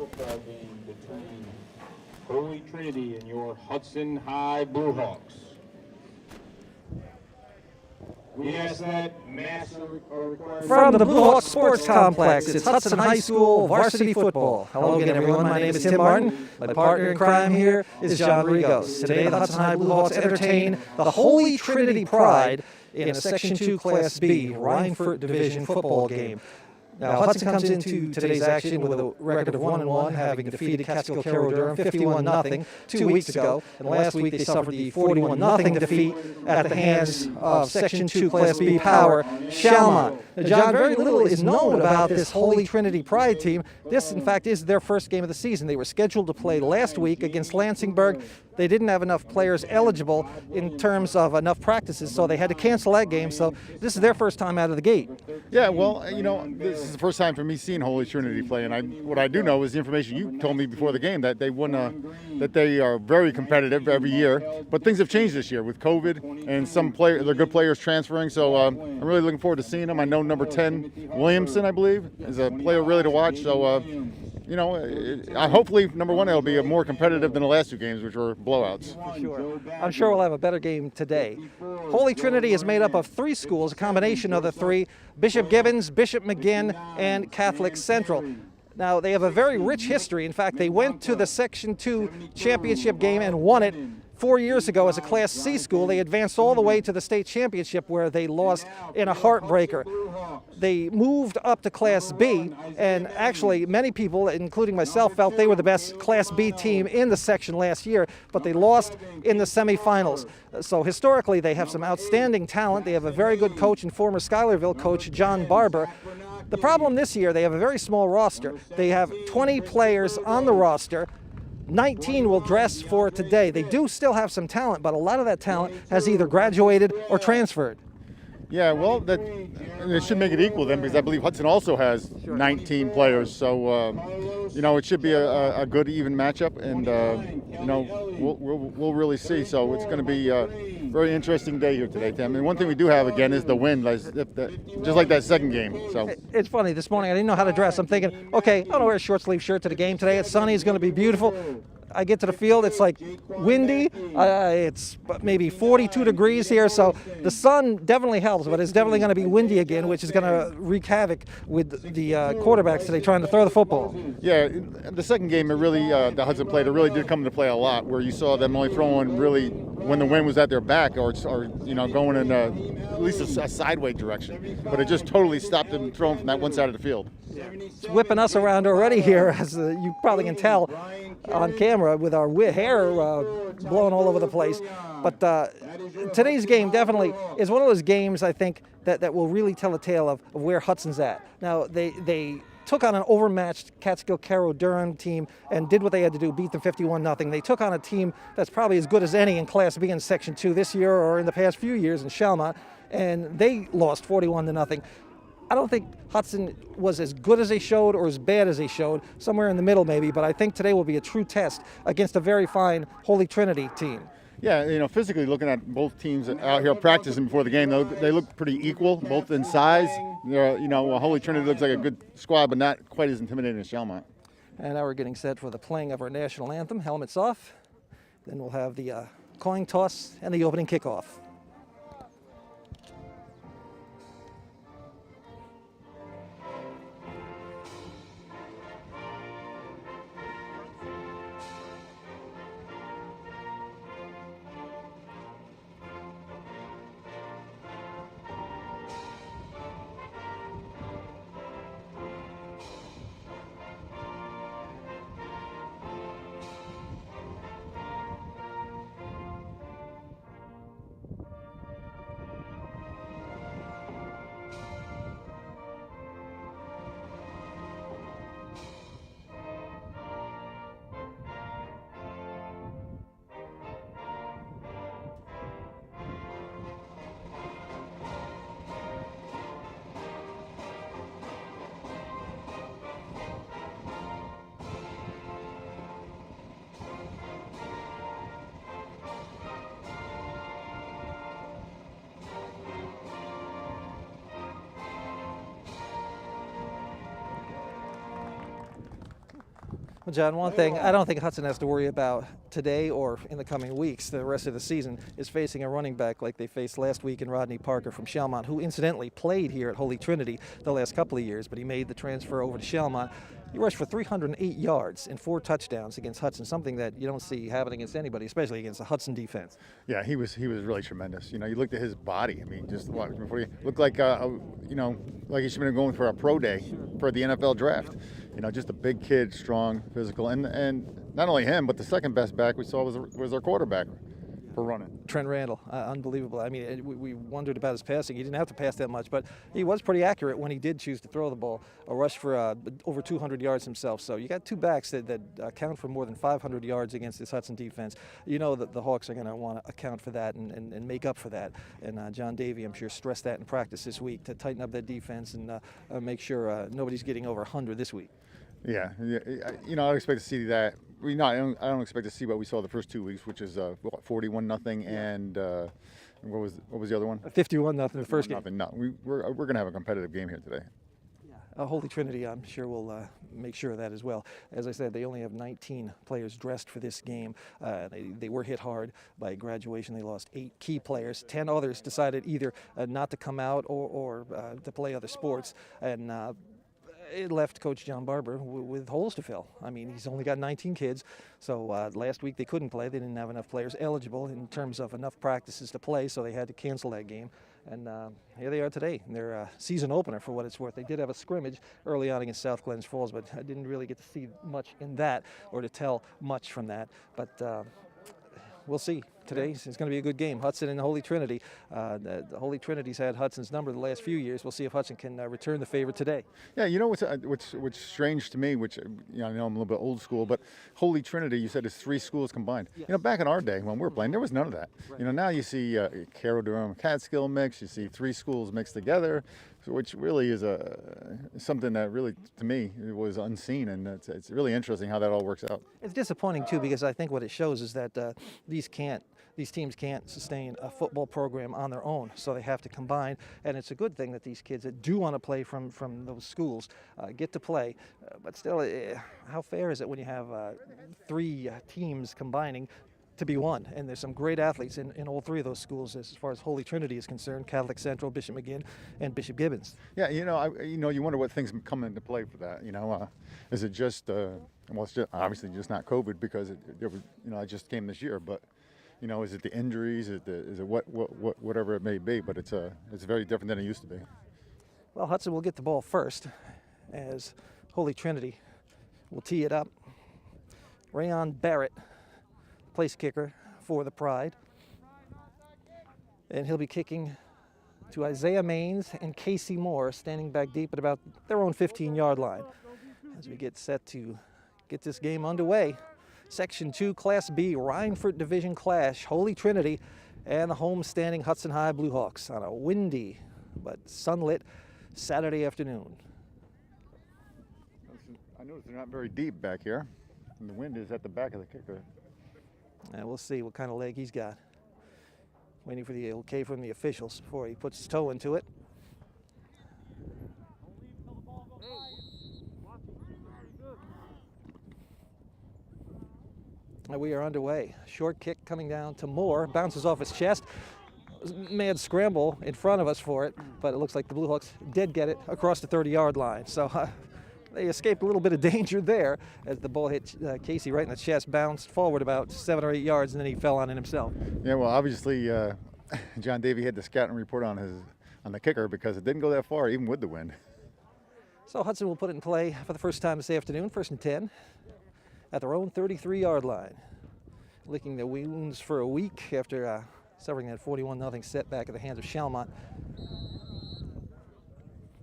football game between Holy Trinity and your Hudson High Bluehawks. We ask that masks are required. From the Bluehawks Sports Complex, it's Hudson High School varsity football. Hello again, everyone. My name is Tim Martin. My partner in crime here is John Rigos. Today, the Hudson High Bluehawks entertain the Holy Trinity Pride in a Section 2 Class B Rhineford Division football game. Now, Hudson comes into today's action with a record of 1-1, having defeated Catskill-Carroll-Durham 51-0 2 weeks ago. And last week, they suffered the 41-0 defeat at the hands of Section 2 Class B power, Shalmont. Now, John, very little is known about this Holy Trinity Pride team. This, in fact, is their first game of the season. They were scheduled to play last week against Lansingburg. They didn't have enough players eligible in terms of enough practices, so they had to cancel that game. So this is their first time out of the gate. Yeah, well, you know, this is the first time for me seeing Holy Trinity play, and what I do know is the information you told me before the game that they won, that they are very competitive every year. But things have changed this year with COVID and they're good players transferring. So I'm really looking forward to seeing them. I know number 10 Williamson, I believe, is a player really to watch. So. You know, hopefully, number one, it'll be more competitive than the last two games, which were blowouts. Sure. I'm sure we'll have a better game today. Holy Trinity is made up of 3 schools, a combination of the 3, Bishop Gibbons, Bishop McGinn, and Catholic Central. Now, they have a very rich history. In fact, they went to the Section 2 championship game and won it 4 years ago as a Class C school. They advanced all the way to the state championship where they lost in a heartbreaker. They moved up to Class B, and actually many people, including myself, felt they were the best Class B team in the section last year, but they lost in the semifinals. So historically, they have some outstanding talent. They have a very good coach and former Schuylerville coach, John Barber. The problem this year, they have a very small roster. They have 20 players on the roster. 19 will dress for today. They do still have some talent, but a lot of that talent has either graduated or transferred. Yeah, well, it should make it equal then, because I believe Hudson also has 19 players. So, you know, it should be a good, even matchup, and you know, we'll really see. So it's going to be a very interesting day here today, Tim. And one thing we do have again is the wind, just like that second game. So it's funny. This morning I didn't know how to dress. I'm thinking, okay, I'm gonna wear a short sleeve shirt to the game today. It's sunny. It's going to be beautiful. I get to the field, it's like windy, it's maybe 42 degrees here, so the sun definitely helps, but it's definitely going to be windy again, which is going to wreak havoc with the quarterbacks today trying to throw the football. Yeah, the second game, it really, the Hudson played, it really did come into play a lot, where you saw them only throwing really when the wind was at their back, or you know, going in at least a sideways direction, but it just totally stopped them throwing from that one side of the field. It's whipping us around already here, as you probably can tell on camera with our hair blowing all over the place. But today's game definitely is one of those games, I think, that will really tell a tale of where Hudson's at. Now, they took on an overmatched Catskill-Carroll-Durham team and did what they had to do, beat them 51-0. They took on a team that's probably as good as any in Class B in Section 2 this year or in the past few years in Shalmont, and they lost 41-0. I don't think Hudson was as good as they showed or as bad as they showed, somewhere in the middle maybe, but I think today will be a true test against a very fine Holy Trinity team. Yeah, you know, physically looking at both teams out here practicing before the game, they look pretty equal, both in size. You know, Holy Trinity looks like a good squad, but not quite as intimidating as Shalmont. And now we're getting set for the playing of our national anthem, helmets off. Then we'll have the coin toss and the opening kickoff. Well, John, one thing I don't think Hudson has to worry about today or in the coming weeks, the rest of the season, is facing a running back like they faced last week in Rodney Parker from Shelmont, who incidentally played here at Holy Trinity the last couple of years, but he made the transfer over to Shelmont. He rushed for 308 yards and 4 touchdowns against Hudson, something that you don't see happen against anybody, especially against the Hudson defense. Yeah, he was really tremendous. You know, you looked at his body. I mean, just before he looked like like he should have been going for a pro day for the NFL draft. You know, just a big kid, strong, physical, and not only him, but the second best back we saw was our quarterback for running. Trent Randall, unbelievable. I mean, we wondered about his passing. He didn't have to pass that much, but he was pretty accurate when he did choose to throw the ball. A rush for over 200 yards himself. So you got two backs that account for more than 500 yards against this Hudson defense. You know that the Hawks are going to want to account for that and make up for that. And John Davey, I'm sure, stressed that in practice this week to tighten up that defense and make sure nobody's getting over 100 this week. Yeah, you know, I expect to see that. I don't expect to see what we saw the first 2 weeks, which is 41-0, and what was the other one? 51-0 the first game. No, we're going to have a competitive game here today. Holy Trinity, I'm sure, will make sure of that as well. As I said, they only have 19 players dressed for this game. They were hit hard by graduation. They lost 8 key players. 10 others decided either not to come out or to play other sports. And it left Coach John Barber with holes to fill. I mean, he's only got 19 kids, so last week they couldn't play. They didn't have enough players eligible in terms of enough practices to play, so they had to cancel that game. And here they are today, in their season opener, for what it's worth. They did have a scrimmage early on against South Glens Falls, but I didn't really get to see much in that or to tell much from that. But we'll see. Today it's going to be a good game. Hudson and the Holy Trinity. The Holy Trinity's had Hudson's number the last few years. We'll see if Hudson can return the favor today. Yeah, you know what's strange to me, which I know I'm a little bit old school, but Holy Trinity, you said, is 3 schools combined. Yes. You know, back in our day when we were playing, there was none of that. Right. You know, now you see Carroll Durham Catskill mix. You see 3 schools mixed together, which really is something that really, to me, was unseen, and it's really interesting how that all works out. It's disappointing too, because I think what it shows is that these teams can't sustain a football program on their own, so they have to combine. And it's a good thing that these kids that do want to play from those schools get to play. But still, how fair is it when you have 3 teams combining to be one? And there's some great athletes in all 3 of those schools as far as Holy Trinity is concerned: Catholic Central, Bishop McGinn, and Bishop Gibbons. Yeah, you wonder what things come into play for that. You know, is it just it's just, obviously just not COVID, because it just came this year, but. You know, is it the injuries? Is it whatever it may be? But it's very different than it used to be. Well, Hudson will get the ball first, as Holy Trinity will tee it up. Rayon Barrett, place kicker for the Pride, and he'll be kicking to Isaiah Maines and Casey Moore, standing back deep at about their own 15-yard line, as we get set to get this game underway. Section 2, Class B, Rhineford Division clash, Holy Trinity and the home-standing Hudson High Bluehawks on a windy but sunlit Saturday afternoon. I noticed they're not very deep back here, and the wind is at the back of the kicker. And we'll see what kind of leg he's got. Waiting for the okay from the officials before he puts his toe into it. We are underway. Short kick coming down to Moore, bounces off his chest. Mad scramble in front of us for it, but it looks like the Bluehawks did get it across the 30-yard line. So they escaped a little bit of danger there as the ball hit Casey right in the chest, bounced forward about 7 or 8 yards, and then he fell on it himself. Yeah, well, obviously John Davey had the scouting report on the kicker, because it didn't go that far, even with the wind. So Hudson will put it in play for the first time this afternoon, 1st and 10. At their own 33-yard line, licking their wounds for a week after suffering that 41-0 setback at the hands of Shelmont.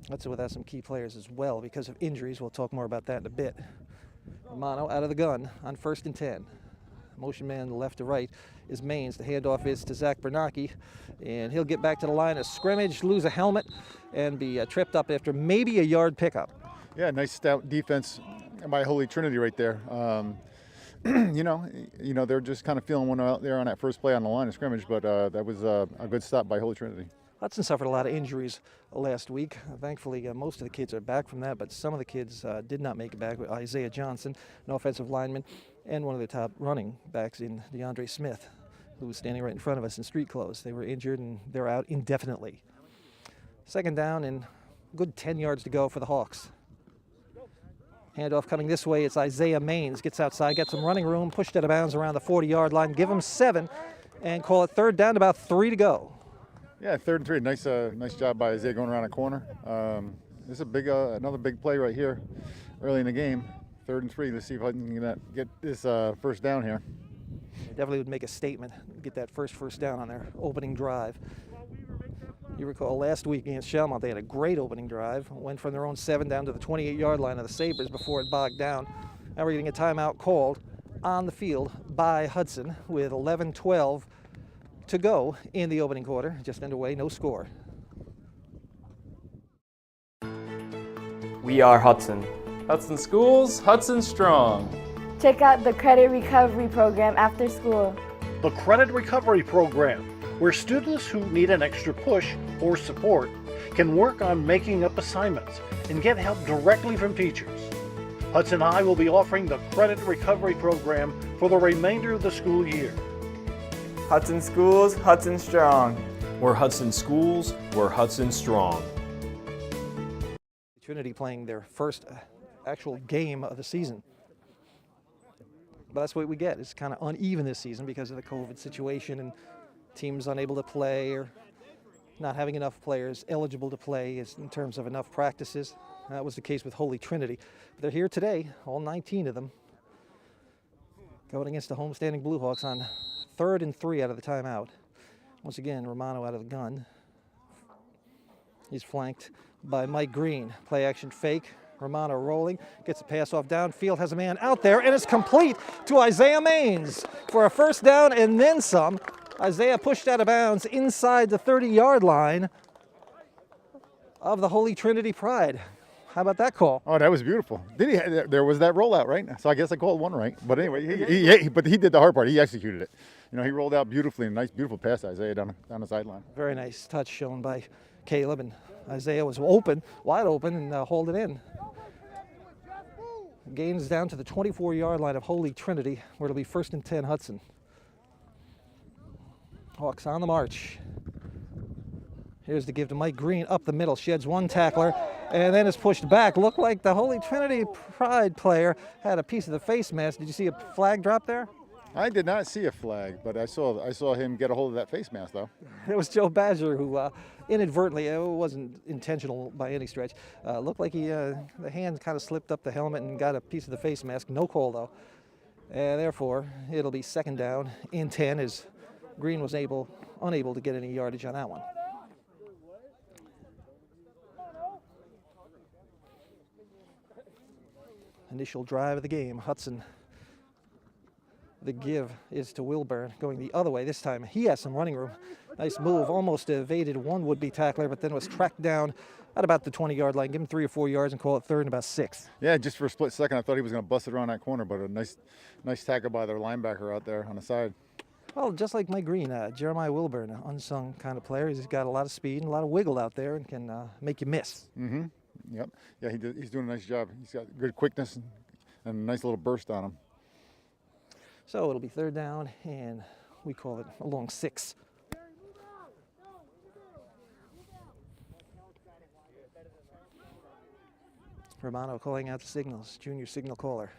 Hudson without some key players as well because of injuries. We'll talk more about that in a bit. Romano out of the gun on 1st and 10. Motion man left to right is Maines. The handoff is to Zach Bernacki, and he'll get back to the line of scrimmage, lose a helmet, and be tripped up after maybe a yard pickup. Yeah, nice stout defense by Holy Trinity right there. You know, they're just kind of feeling one out there on that first play on the line of scrimmage, but that was a good stop by Holy Trinity. Hudson suffered a lot of injuries last week. Thankfully, most of the kids are back from that, but some of the kids did not make it back. Isaiah Johnson, an offensive lineman, and one of the top running backs in DeAndre Smith, who was standing right in front of us in street clothes. They were injured and they're out indefinitely. Second down and good 10 yards to go for the Hawks. Handoff coming this way. It's Isaiah Maines. Gets outside, gets some running room, pushed out of bounds around the 40-yard line. Give him 7 and call it third down, about 3 to go. Yeah, 3rd and 3. Nice job by Isaiah going around a corner. This is a big, another big play right here, early in the game. 3rd and 3. Let's see if I can get this first down here. Definitely would make a statement, get that first down on their opening drive. You recall last week against Shelmont, they had a great opening drive. Went from their own 7 down to the 28-yard line of the Sabres before it bogged down. Now we're getting a timeout called on the field by Hudson with 11-12 to go in the opening quarter. Just underway, no score. We are Hudson. Hudson Schools, Hudson Strong. Check out the Credit Recovery Program after school. The Credit Recovery Program, where students who need an extra push or support can work on making up assignments and get help directly from teachers. Hudson High will be offering the Credit Recovery Program for the remainder of the school year. Hudson Schools, Hudson Strong. We're Hudson Schools, we're Hudson Strong. Trinity playing their first actual game of the season. But that's what we get. It's kind of uneven this season because of the COVID situation and teams unable to play or not having enough players eligible to play in terms of enough practices. That was the case with Holy Trinity. But they're here today, all 19 of them, going against the homestanding Bluehawks on 3rd and 3 out of the timeout. Once again, Romano out of the gun. He's flanked by Mike Green. Play action fake. Romano rolling, gets a pass off downfield, has a man out there, and it's complete to Isaiah Maines for a first down and then some. Isaiah pushed out of bounds inside the 30-yard line of the Holy Trinity Pride. How about that call? Oh, that was beautiful. There was that rollout, right? So I guess I called one right. But anyway, he did the hard part. He executed it. You know, he rolled out beautifully. A nice, beautiful pass to Isaiah down the sideline. Very nice touch shown by Caleb, and Isaiah was open, wide open, and hauled it in. Gains down to the 24-yard line of Holy Trinity, where it'll be 1st and 10 Hudson. Hawks on the march. Here's the give to Mike Green up the middle, sheds one tackler, and then is pushed back. Looked like the Holy Trinity Pride player had a piece of the face mask. Did you see a flag drop there? I did not see a flag, but I saw him get a hold of that face mask, though. It was Joe Badger who inadvertently, it wasn't intentional by any stretch, looked like the hand kind of slipped up the helmet and got a piece of the face mask. No call, though. And therefore, it'll be 2nd down and 10 as Green was unable to get any yardage on that one. Initial drive of the game, Hudson. The give is to Wilburn, going the other way this time. He has some running room. Nice move, almost evaded one would-be tackler, but then was tracked down at about the 20-yard line. Give him 3 or 4 yards and call it 3rd and about 6. Yeah, just for a split second, I thought he was going to bust it around that corner, but a nice tackle by their linebacker out there on the side. Well, just like Mike Green, Jeremiah Wilburn, an unsung kind of player. He's got a lot of speed and a lot of wiggle out there and can make you miss. Mm-hmm. Yep. Yeah, he's doing a nice job. He's got good quickness and a nice little burst on him. So it'll be 3rd down, and we call it a long 6. Romano calling out the signals, junior signal caller.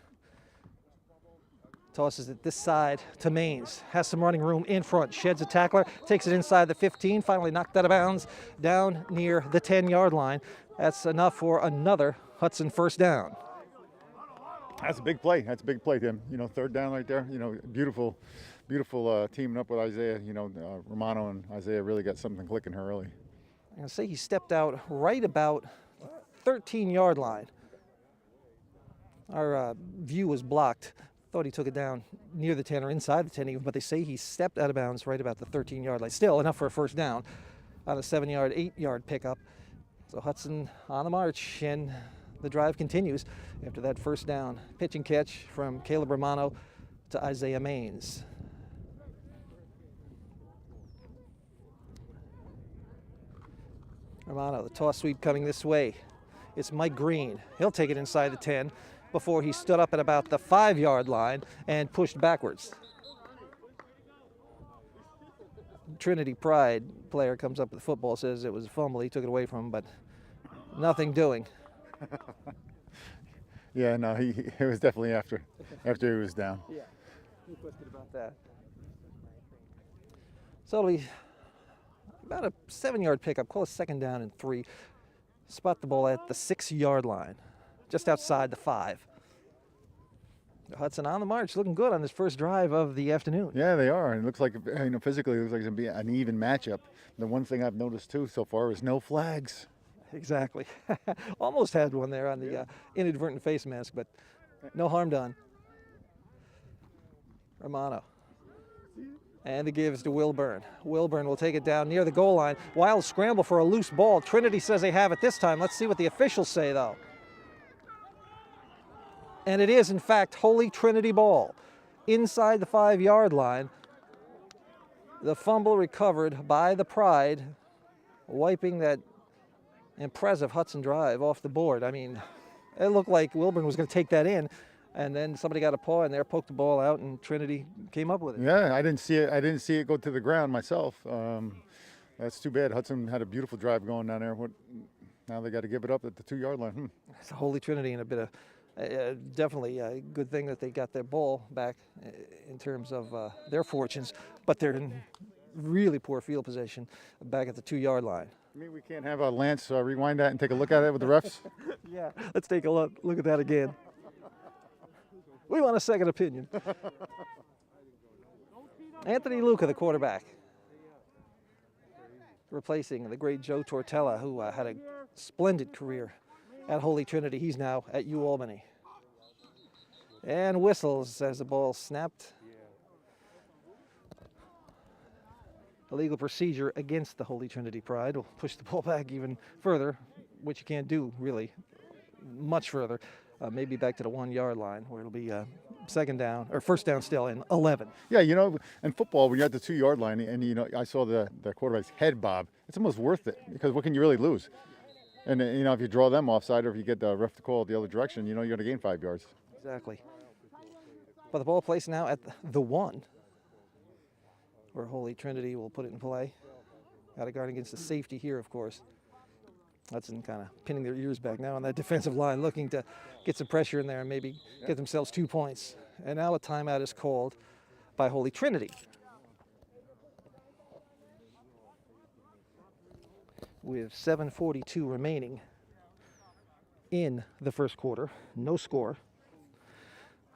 Tosses it this side to Maines. Has some running room in front. Sheds a tackler. Takes it inside the 15. Finally knocked out of bounds down near the 10-yard line. That's enough for another Hudson first down. That's a big play. That's a big play, Tim. You know, 3rd down right there. You know, beautiful teaming up with Isaiah. You know, Romano and Isaiah really got something clicking here early. I'm going to say he stepped out right about the 13-yard line. Our view was blocked. Thought he took it down near the 10 or inside the 10 even, but they say he stepped out of bounds right about the 13-yard line. Still enough for a first down on a 7-yard, 8-yard pickup. So Hudson on the march, and the drive continues after that first down. Pitch and catch from Caleb Romano to Isaiah Maines. Romano, the toss sweep coming this way. It's Mike Green. He'll take it inside the 10 before he stood up at about the 5-yard line and pushed backwards. Trinity Pride player comes up with the football, says it was a fumble. He took it away from him, but nothing doing. Yeah, no, it was definitely after he was down. Yeah, no question about that. So it'll be about a 7-yard pickup. Call it 2nd down and 3. Spot the ball at the 6-yard line, just outside the 5. Hudson on the march, looking good on this first drive of the afternoon. Yeah, they are. And it looks like, physically, it looks like it's going to be an even matchup. The one thing I've noticed, too, so far is no flags. Exactly. Almost had one there on the inadvertent face mask, but no harm done. Romano. And the give is to Wilburn. Wilburn will take it down near the goal line. Wild scramble for a loose ball. Trinity says they have it this time. Let's see what the officials say, though. And it is, in fact, Holy Trinity ball. Inside the 5-yard line. The fumble recovered by the Pride, wiping that impressive Hudson drive off the board. I mean, it looked like Wilburn was going to take that in, and then somebody got a paw in there, poked the ball out, and Trinity came up with it. Yeah, I didn't see it go to the ground myself. That's too bad. Hudson had a beautiful drive going down there. Now they got to give it up at the 2-yard line. It's a Holy Trinity and a bit of definitely a good thing that they got their ball back in terms of their fortunes, but they're in really poor field position back at the 2-yard line. I mean, we can't have Lance rewind that and take a look at it with the refs? Yeah, let's take a look at that again. We want a second opinion. Anthony Luca, the quarterback, replacing the great Joe Tortella, who had a splendid career at Holy Trinity. He's now at UAlbany. And whistles as the ball snapped. Illegal procedure against the Holy Trinity Pride will push the ball back even further, which you can't do really much further. Maybe back to the 1-yard line where it'll be second down or first down still in 11. Yeah, in football, when you're at the 2-yard line and, I saw the quarterback's head bob, it's almost worth it because what can you really lose? And, if you draw them offside or if you get the ref to call the other direction, you're going to gain 5 yards. Exactly. But the ball placed now at the 1, where Holy Trinity will put it in play. Got to guard against the safety here, of course. Hudson kind of pinning their ears back now on that defensive line, looking to get some pressure in there and maybe get themselves 2 points. And now a timeout is called by Holy Trinity. With 7:42 remaining in the first quarter, no score.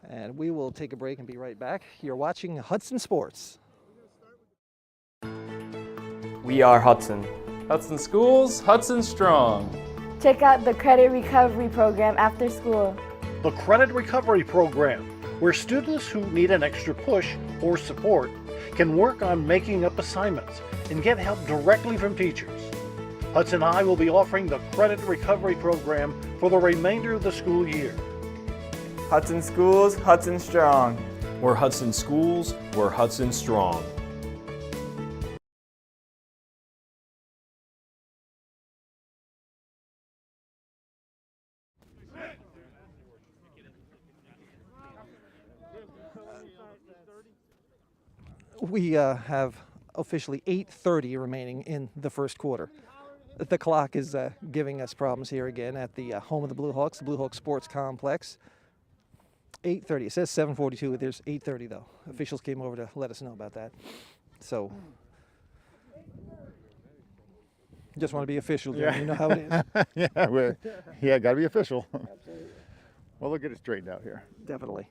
And we will take a break and be right back. You're watching Hudson Sports. We are Hudson. Hudson Schools, Hudson Strong. Check out the credit recovery program after school. The Credit Recovery Program, where students who need an extra push or support can work on making up assignments and get help directly from teachers. Hudson High will be offering the Credit Recovery Program for the remainder of the school year. Hudson Schools, Hudson Strong. We're Hudson Schools, we're Hudson Strong. We have officially 8:30 remaining in the first quarter. The clock is giving us problems here again at the home of the Bluehawks, the Bluehawks Sports Complex. 8:30. It says 7:42. There's 8:30 though. Officials came over to let us know about that. So just want to be official, Jim. Yeah. You know how it is. Got to be official. Well, they'll get it straightened out here. Definitely.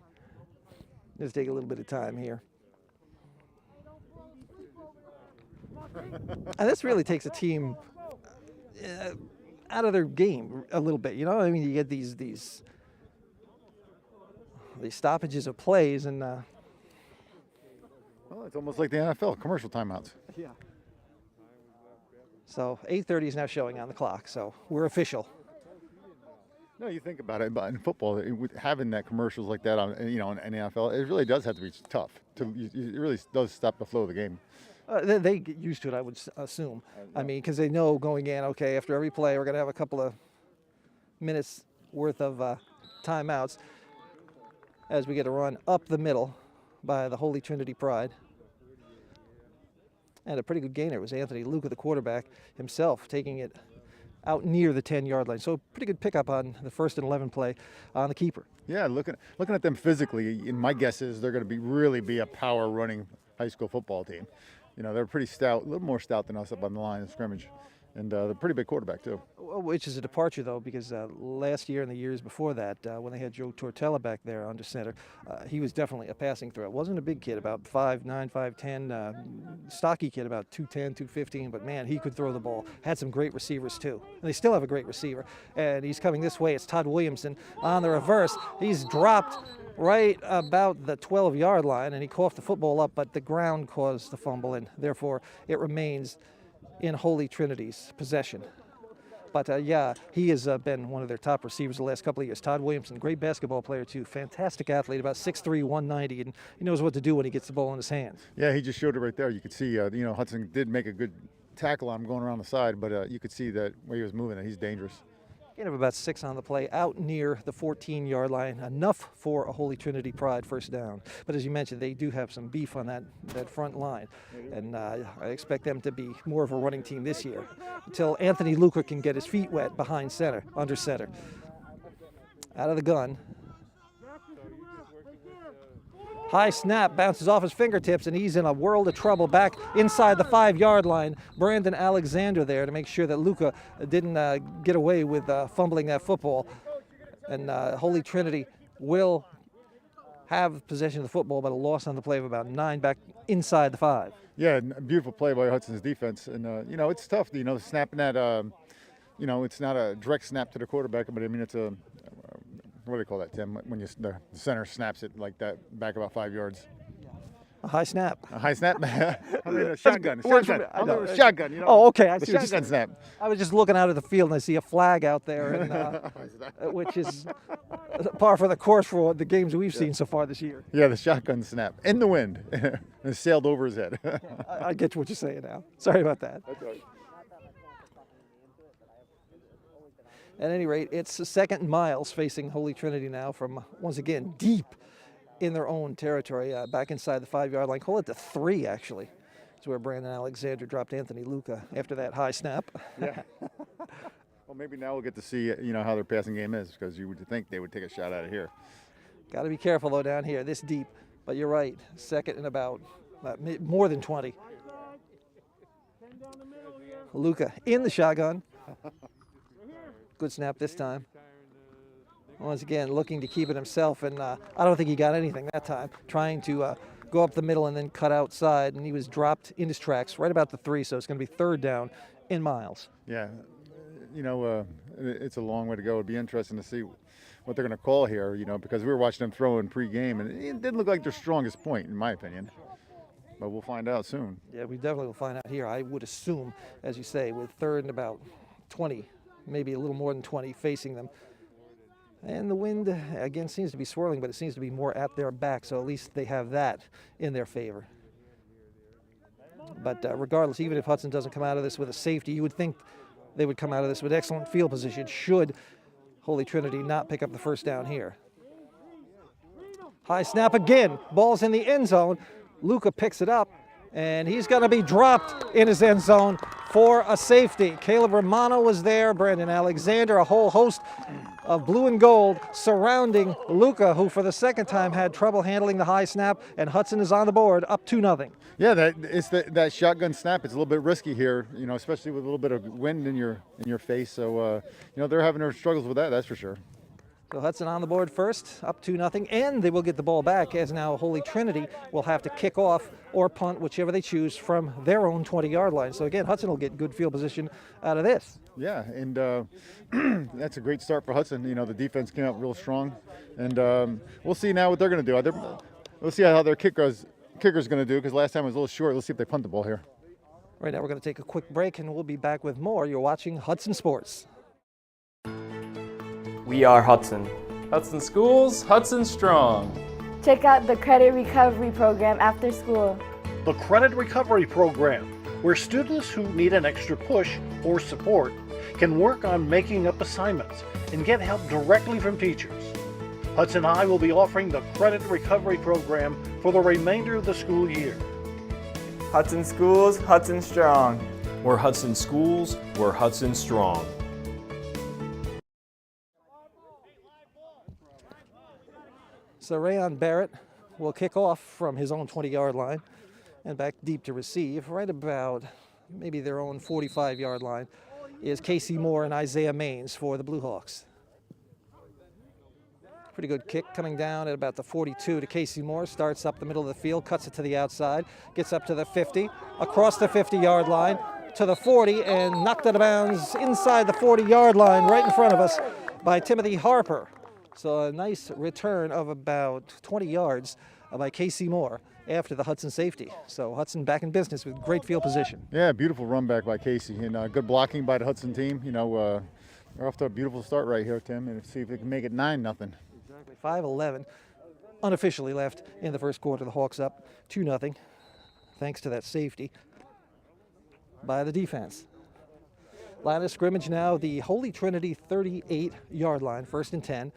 Just take a little bit of time here. And this really takes a team out of their game a little bit. I mean, you get these stoppages of plays and. Well, it's almost like the NFL commercial timeouts. Yeah. So 8:30 is now showing on the clock. So we're official. No, you think about it, but in football, with having that commercials like that on, in the NFL, it really does have to be tough. It really does stop the flow of the game. They get used to it, I would assume. I mean, because they know going in, okay, after every play, we're going to have a couple of minutes worth of timeouts as we get a run up the middle by the Holy Trinity Pride. And a pretty good gainer was Anthony Luca, the quarterback himself, taking it out near the 10-yard line. So pretty good pickup on the 1st and 11 play on the keeper. Yeah, looking at them physically, and my guess is they're going to really be a power running high school football team. You know, they're pretty stout, a little more stout than us up on the line of scrimmage. And they're a pretty big quarterback, too. Which is a departure, though, because last year and the years before that, when they had Joe Tortella back there under center, he was definitely a passing threat. Wasn't a big kid, about 5'9", 5'10", stocky kid, about 210, 215, but, man, he could throw the ball. Had some great receivers, too. And they still have a great receiver. And he's coming this way. It's Todd Williamson on the reverse. He's dropped right about the 12-yard line, and he coughed the football up, but the ground caused the fumble, and therefore it remains in Holy Trinity's possession. But yeah, he has been one of their top receivers the last couple of years. Todd Williamson, great basketball player too, fantastic athlete, about 6'3", 190, and he knows what to do when he gets the ball in his hands. Yeah, he just showed it right there. You could see, Hudson did make a good tackle on him going around the side, but you could see that where he was moving, that he's dangerous. Gain of about 6 on the play, out near the 14-yard line, enough for a Holy Trinity Pride first down. But as you mentioned, they do have some beef on that front line, and I expect them to be more of a running team this year until Anthony Luca can get his feet wet behind center, under center. Out of the gun. High snap, bounces off his fingertips, and he's in a world of trouble back inside the 5-yard line. Brandon Alexander there to make sure that Luca didn't get away with fumbling that football. And Holy Trinity will have possession of the football, but a loss on the play of about 9 back inside the 5. Yeah, beautiful play by Hudson's defense. And, it's tough, snapping that, it's not a direct snap to the quarterback, but I mean, it's a, what do they call that, Tim? When the center snaps it like that back about 5 yards. A high snap. A high snap? I mean, a shotgun. Shotgun. Oh, okay. I see the shotgun snap. I was just looking out of the field and I see a flag out there, and, which is par for the course for the games we've seen so far this year. Yeah, the shotgun snap in the wind. And it sailed over his head. I get what you're saying now. Sorry about that. Okay. At any rate, it's 2nd and miles facing Holy Trinity now from, once again, deep in their own territory, back inside the 5-yard line. Call it the 3, actually. It's where Brandon Alexander dropped Anthony Luca after that high snap. Yeah. Well, maybe now we'll get to see, how their passing game is, because you would think they would take a shot out of here. Got to be careful, though, down here, this deep. But you're right, 2nd and about more than 20. Luca in the shotgun. Good snap this time. Once again, looking to keep it himself, and I don't think he got anything that time. Trying to go up the middle and then cut outside, and he was dropped in his tracks right about the 3, so it's going to be 3rd down in miles. Yeah, it's a long way to go. It'd be interesting to see what they're going to call here, because we were watching them throw in pregame, and it didn't look like their strongest point, in my opinion. But we'll find out soon. Yeah, we definitely will find out here. I would assume, as you say, with 3rd and about 20, maybe a little more than 20 facing them. And the wind, again, seems to be swirling, but it seems to be more at their back, so at least they have that in their favor. But regardless, even if Hudson doesn't come out of this with a safety, you would think they would come out of this with excellent field position should Holy Trinity not pick up the first down here. High snap again. Ball's in the end zone. Luca picks it up, and he's going to be dropped in his end zone for a safety. Caleb Romano was there, Brandon Alexander, a whole host of blue and gold surrounding Luca, who for the 2nd time had trouble handling the high snap, and Hudson is on the board, up 2-0. Yeah, that shotgun snap. It's a little bit risky here, especially with a little bit of wind in your face. So, they're having their struggles with that. That's for sure. So Hudson on the board first, up 2-0, and they will get the ball back, as now Holy Trinity will have to kick off or punt, whichever they choose, from their own 20-yard line. So again, Hudson will get good field position out of this. Yeah, and that's a great start for Hudson. The defense came out real strong, and we'll see now what they're going to do. We'll see how their kicker's going to do, because last time it was a little short. Let's see if they punt the ball here. Right now we're going to take a quick break, and we'll be back with more. You're watching Hudson Sports. We are Hudson. Hudson Schools, Hudson Strong. Check out the credit recovery program after school. the Credit Recovery Program, where students who need an extra push or support can work on making up assignments and get help directly from teachers. Hudson High will be offering the Credit Recovery Program for the remainder of the school year. Hudson Schools, Hudson Strong. We're Hudson Schools, we're Hudson Strong. So Rayon Barrett will kick off from his own 20-yard line and back deep to receive. Right about maybe their own 45-yard line is Casey Moore and Isaiah Maines for the Bluehawks. Pretty good kick coming down at about the 42 to Casey Moore. Starts up the middle of the field, cuts it to the outside, gets up to the 50, across the 50-yard line to the 40, and knocked out of bounds inside the 40-yard line right in front of us by Timothy Harper. So a nice return of about 20 yards by Casey Moore after the Hudson safety. So Hudson back in business with great field position. Yeah, beautiful run back by Casey, and good blocking by the Hudson team. You know, we're off to a beautiful start right here, Tim, and see if we can make it 9-0. Exactly, 5-11 unofficially left in the first quarter. The Hawks up 2-0 thanks to that safety by the defense. Line of scrimmage now, the Holy Trinity 38-yard line, 1st and 10.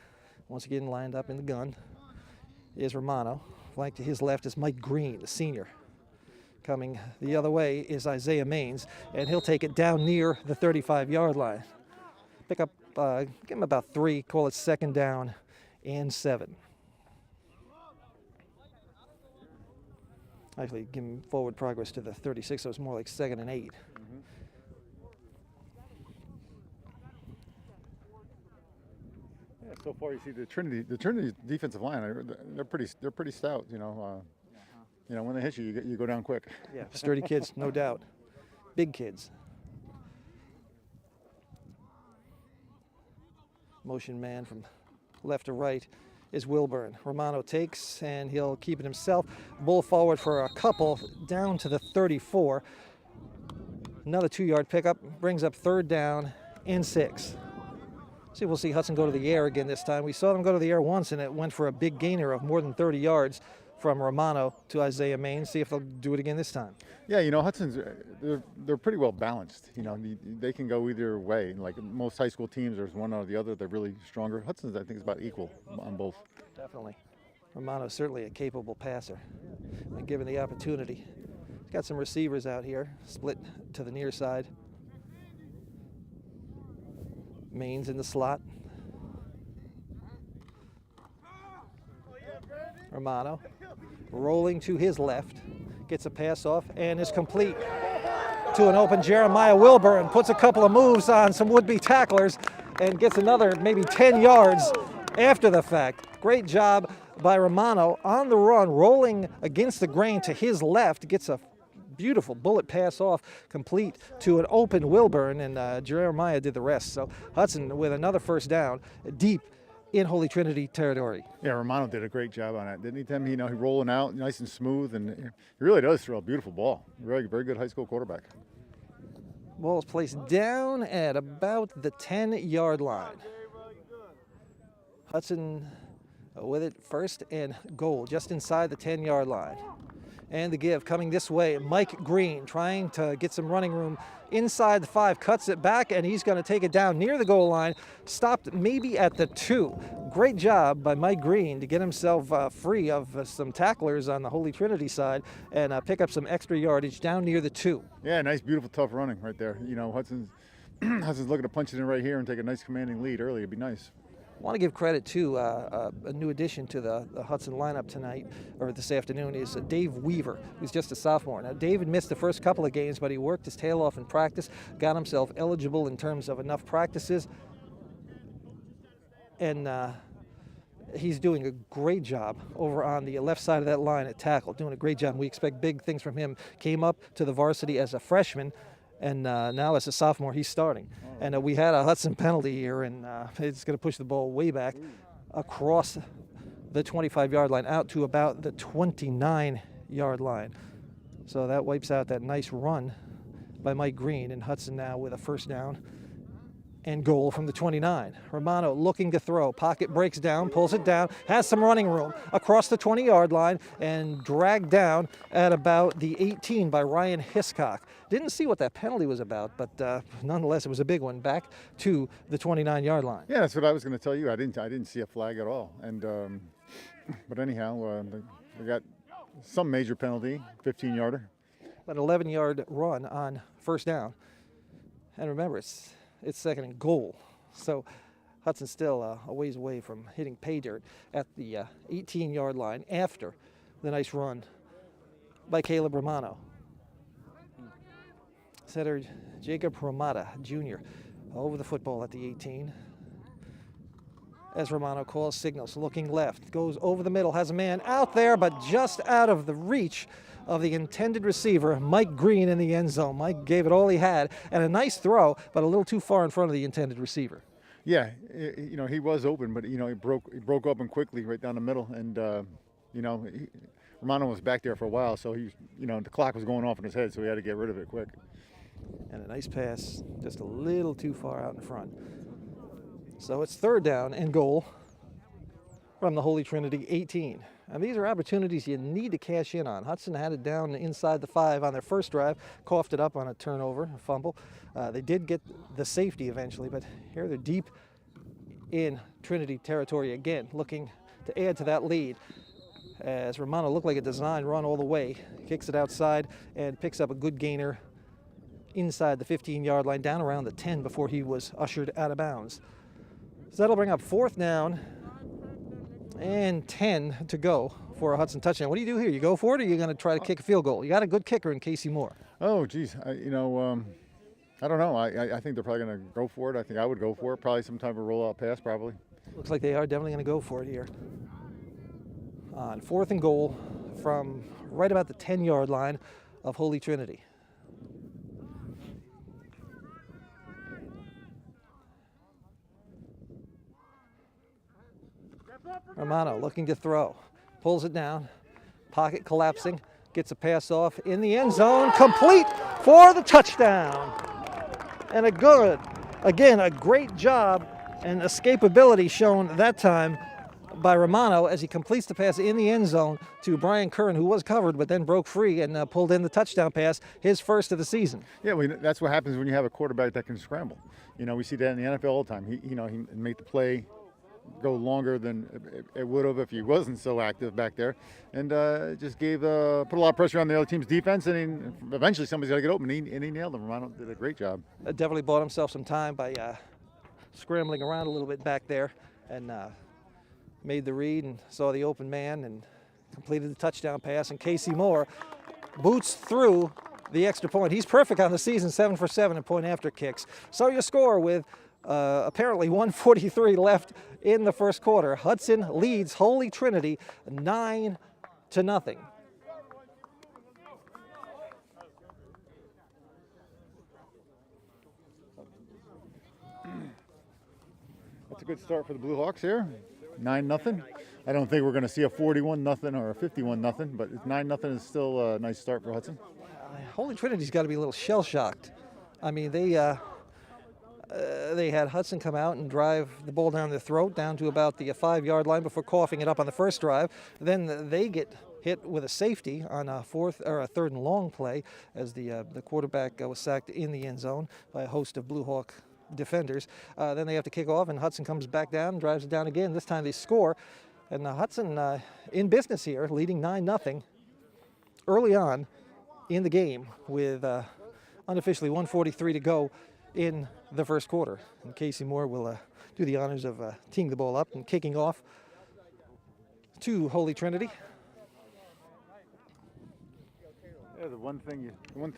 Once again lined up in the gun is Romano. Flanked to his left is Mike Green, the senior. Coming the other way is Isaiah Maines, and he'll take it down near the 35-yard line. Pick up, give him about 3, call it 2nd down and 7. Actually, give him forward progress to the 36, so it's more like 2nd and 8. So far, you see the Trinity defensive line. They're pretty stout. You know, when they hit you, you go down quick. Yeah, sturdy kids, no doubt. Big kids. Motion man from left to right is Wilburn. Romano takes, and he'll keep it himself. Bull forward for a couple down to the 34. Another 2-yard pickup brings up 3rd down and 6. See, we'll see Hudson go to the air again this time. We saw them go to the air once, and it went for a big gainer of more than 30 yards from Romano to Isaiah Maines. See if they'll do it again this time. Yeah, you know, Hudson's they're pretty well balanced. You know, they can go either way. Like most high school teams, there's one or the other. They're really stronger. Hudson's, I think, is about equal on both. Definitely. Romano's certainly a capable passer when given the opportunity. He's got some receivers out here, split to the near side. Maines in the slot. Romano rolling to his left, gets a pass off and is complete to an open Jeremiah Wilburn. Puts a couple of moves on some would-be tacklers and gets another maybe 10 yards after the fact. Great job by Romano on the run, rolling against the grain to his left, gets a beautiful bullet pass off, complete to an open Wilburn, and Jeremiah did the rest. So Hudson with another 1st down, deep in Holy Trinity territory. Yeah, Romano did a great job on that, didn't he, Tim? You know, he rolling out nice and smooth, and he really does throw a beautiful ball. Very, very good high school quarterback. Ball is placed down at about the 10-yard line. Hudson with it, 1st and goal, just inside the 10-yard line. And the give coming this way, Mike Green trying to get some running room inside the 5, cuts it back, and he's going to take it down near the goal line, stopped maybe at the 2. Great job by Mike Green to get himself free of some tacklers on the Holy Trinity side and pick up some extra yardage down near the 2. Yeah, nice, beautiful, tough running right there. You know, Hudson's looking to punch it in right here and take a nice commanding lead early. It'd be nice. I want to give credit to a new addition to the Hudson lineup tonight, or this afternoon, is Dave Weaver, who's just a sophomore. Now, David missed the first couple of games, but he worked his tail off in practice, got himself eligible in terms of enough practices, and he's doing a great job over on the left side of that line at tackle, doing a great job. We expect big things from him. Came up to the varsity as a freshman, and now as a sophomore, he's starting. And we had a Hudson penalty here, and it's going to push the ball way back across the 25-yard line out to about the 29-yard line. So that wipes out that nice run by Mike Green, and Hudson now with a 1st down and goal from the 29. Romano looking to throw. Pocket breaks down, pulls it down, has some running room across the 20-yard line and dragged down at about the 18 by Ryan Hiscock. Didn't see what that penalty was about, but nonetheless, it was a big one back to the 29-yard line. Yeah, that's what I was going to tell you. I didn't see a flag at all. And but anyhow, we got some major penalty, 15-yarder. An 11-yard run on first down. And remember, it's second and goal. So Hudson's still a ways away from hitting pay dirt at the 18-yard line after the nice run by Caleb Romano. Setter Jacob Ramada Jr. over the football at the 18. As Romano calls signals, looking left, goes over the middle, has a man out there, but just out of the reach of the intended receiver, Mike Green, in the end zone. Mike gave it all he had, and a nice throw, but a little too far in front of the intended receiver. Yeah, he was open, but he broke open quickly right down the middle, and Romano was back there for a while, so the clock was going off in his head, so he had to get rid of it quick. And a nice pass, just a little too far out in front. So it's third down and goal from the Holy Trinity 18. And these are opportunities you need to cash in on. Hudson had it down inside the 5 on their first drive, coughed it up on a turnover, a fumble. They did get the safety eventually, but here they're deep in Trinity territory again, looking to add to that lead. As Romano looked like a design run all the way, kicks it outside and picks up a good gainer inside the 15-yard line, down around the 10 before he was ushered out of bounds. So that'll bring up fourth down and 10 to go for a Hudson touchdown. What do you do here? You go for it, or are you going to try to kick a field goal? You got a good kicker in Casey Moore. Oh, geez. I don't know. I think they're probably going to go for it. I think I would go for it. Probably some type of rollout pass, probably. Looks like they are definitely going to go for it here. On fourth and goal from right about the 10-yard line of Holy Trinity. Romano looking to throw, pulls it down, pocket collapsing, gets a pass off in the end zone, complete for the touchdown. And a great job and escapability shown that time by Romano as he completes the pass in the end zone to Brian Curran, who was covered but then broke free and pulled in the touchdown pass, his first of the season. Yeah, that's what happens when you have a quarterback that can scramble. We see that in the NFL all the time. He made the play go longer than it would have if he wasn't so active back there, and just put a lot of pressure on the other team's defense, and eventually somebody's got to get open, and he nailed him. Romano did a great job. Definitely bought himself some time by scrambling around a little bit back there, and made the read and saw the open man and completed the touchdown pass. And Casey Moore boots through the extra point. He's perfect on the season, 7 for 7 in point after kicks. So your score with apparently 1:43 left in the first quarter. Hudson leads Holy Trinity 9-0. That's a good start for the Bluehawks here. 9-0. I don't think we're going to see a 41-0 or a 51-0, but 9-0 is still a nice start for Hudson. Holy Trinity's got to be a little shell-shocked. I mean, they had Hudson come out and drive the ball down their throat down to about the 5-yard line before coughing it up on the first drive. Then they get hit with a safety on a third and long play as the quarterback was sacked in the end zone by a host of Bluehawk defenders. Then they have to kick off, and Hudson comes back down and drives it down again. This time they score, and Hudson in business here, leading 9-0 early on in the game with unofficially 1:43 to go in the first quarter. And Casey Moore will do the honors of teeing the ball up and kicking off to Holy Trinity. Yeah, the one thing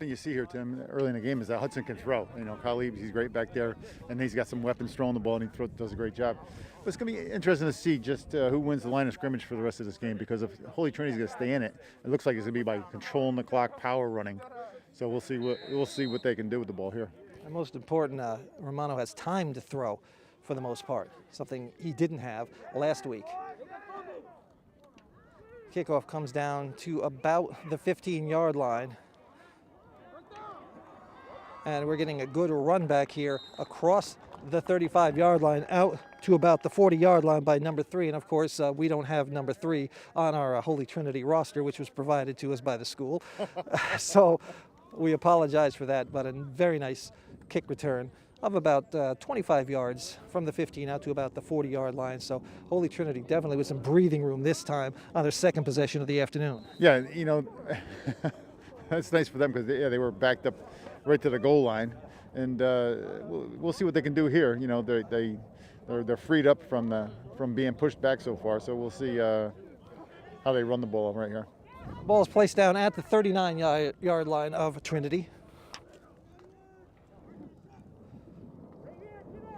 you see here, Tim, early in the game is that Hudson can throw. Kyle Eaves, he's great back there, and he's got some weapons throwing the ball, and he does a great job. But it's going to be interesting to see just who wins the line of scrimmage for the rest of this game, because if Holy Trinity's going to stay in it, it looks like it's going to be by controlling the clock, power running. So we'll see what they can do with the ball here. And most important, Romano has time to throw for the most part, something he didn't have last week. Kickoff comes down to about the 15-yard line. And we're getting a good run back here across the 35-yard line out to about the 40-yard line by number 3. And, of course, we don't have number 3 on our Holy Trinity roster, which was provided to us by the school. So we apologize for that, but a very nice kick return of about 25 yards from the 15 out to about the 40-yard line. So Holy Trinity definitely with some breathing room this time on their second possession of the afternoon. Yeah, you know, that's nice for them because they were backed up right to the goal line, and we'll see what they can do here. You know, they're freed up from being pushed back so far, so we'll see how they run the ball right here. Ball is placed down at the 39-yard line of Trinity.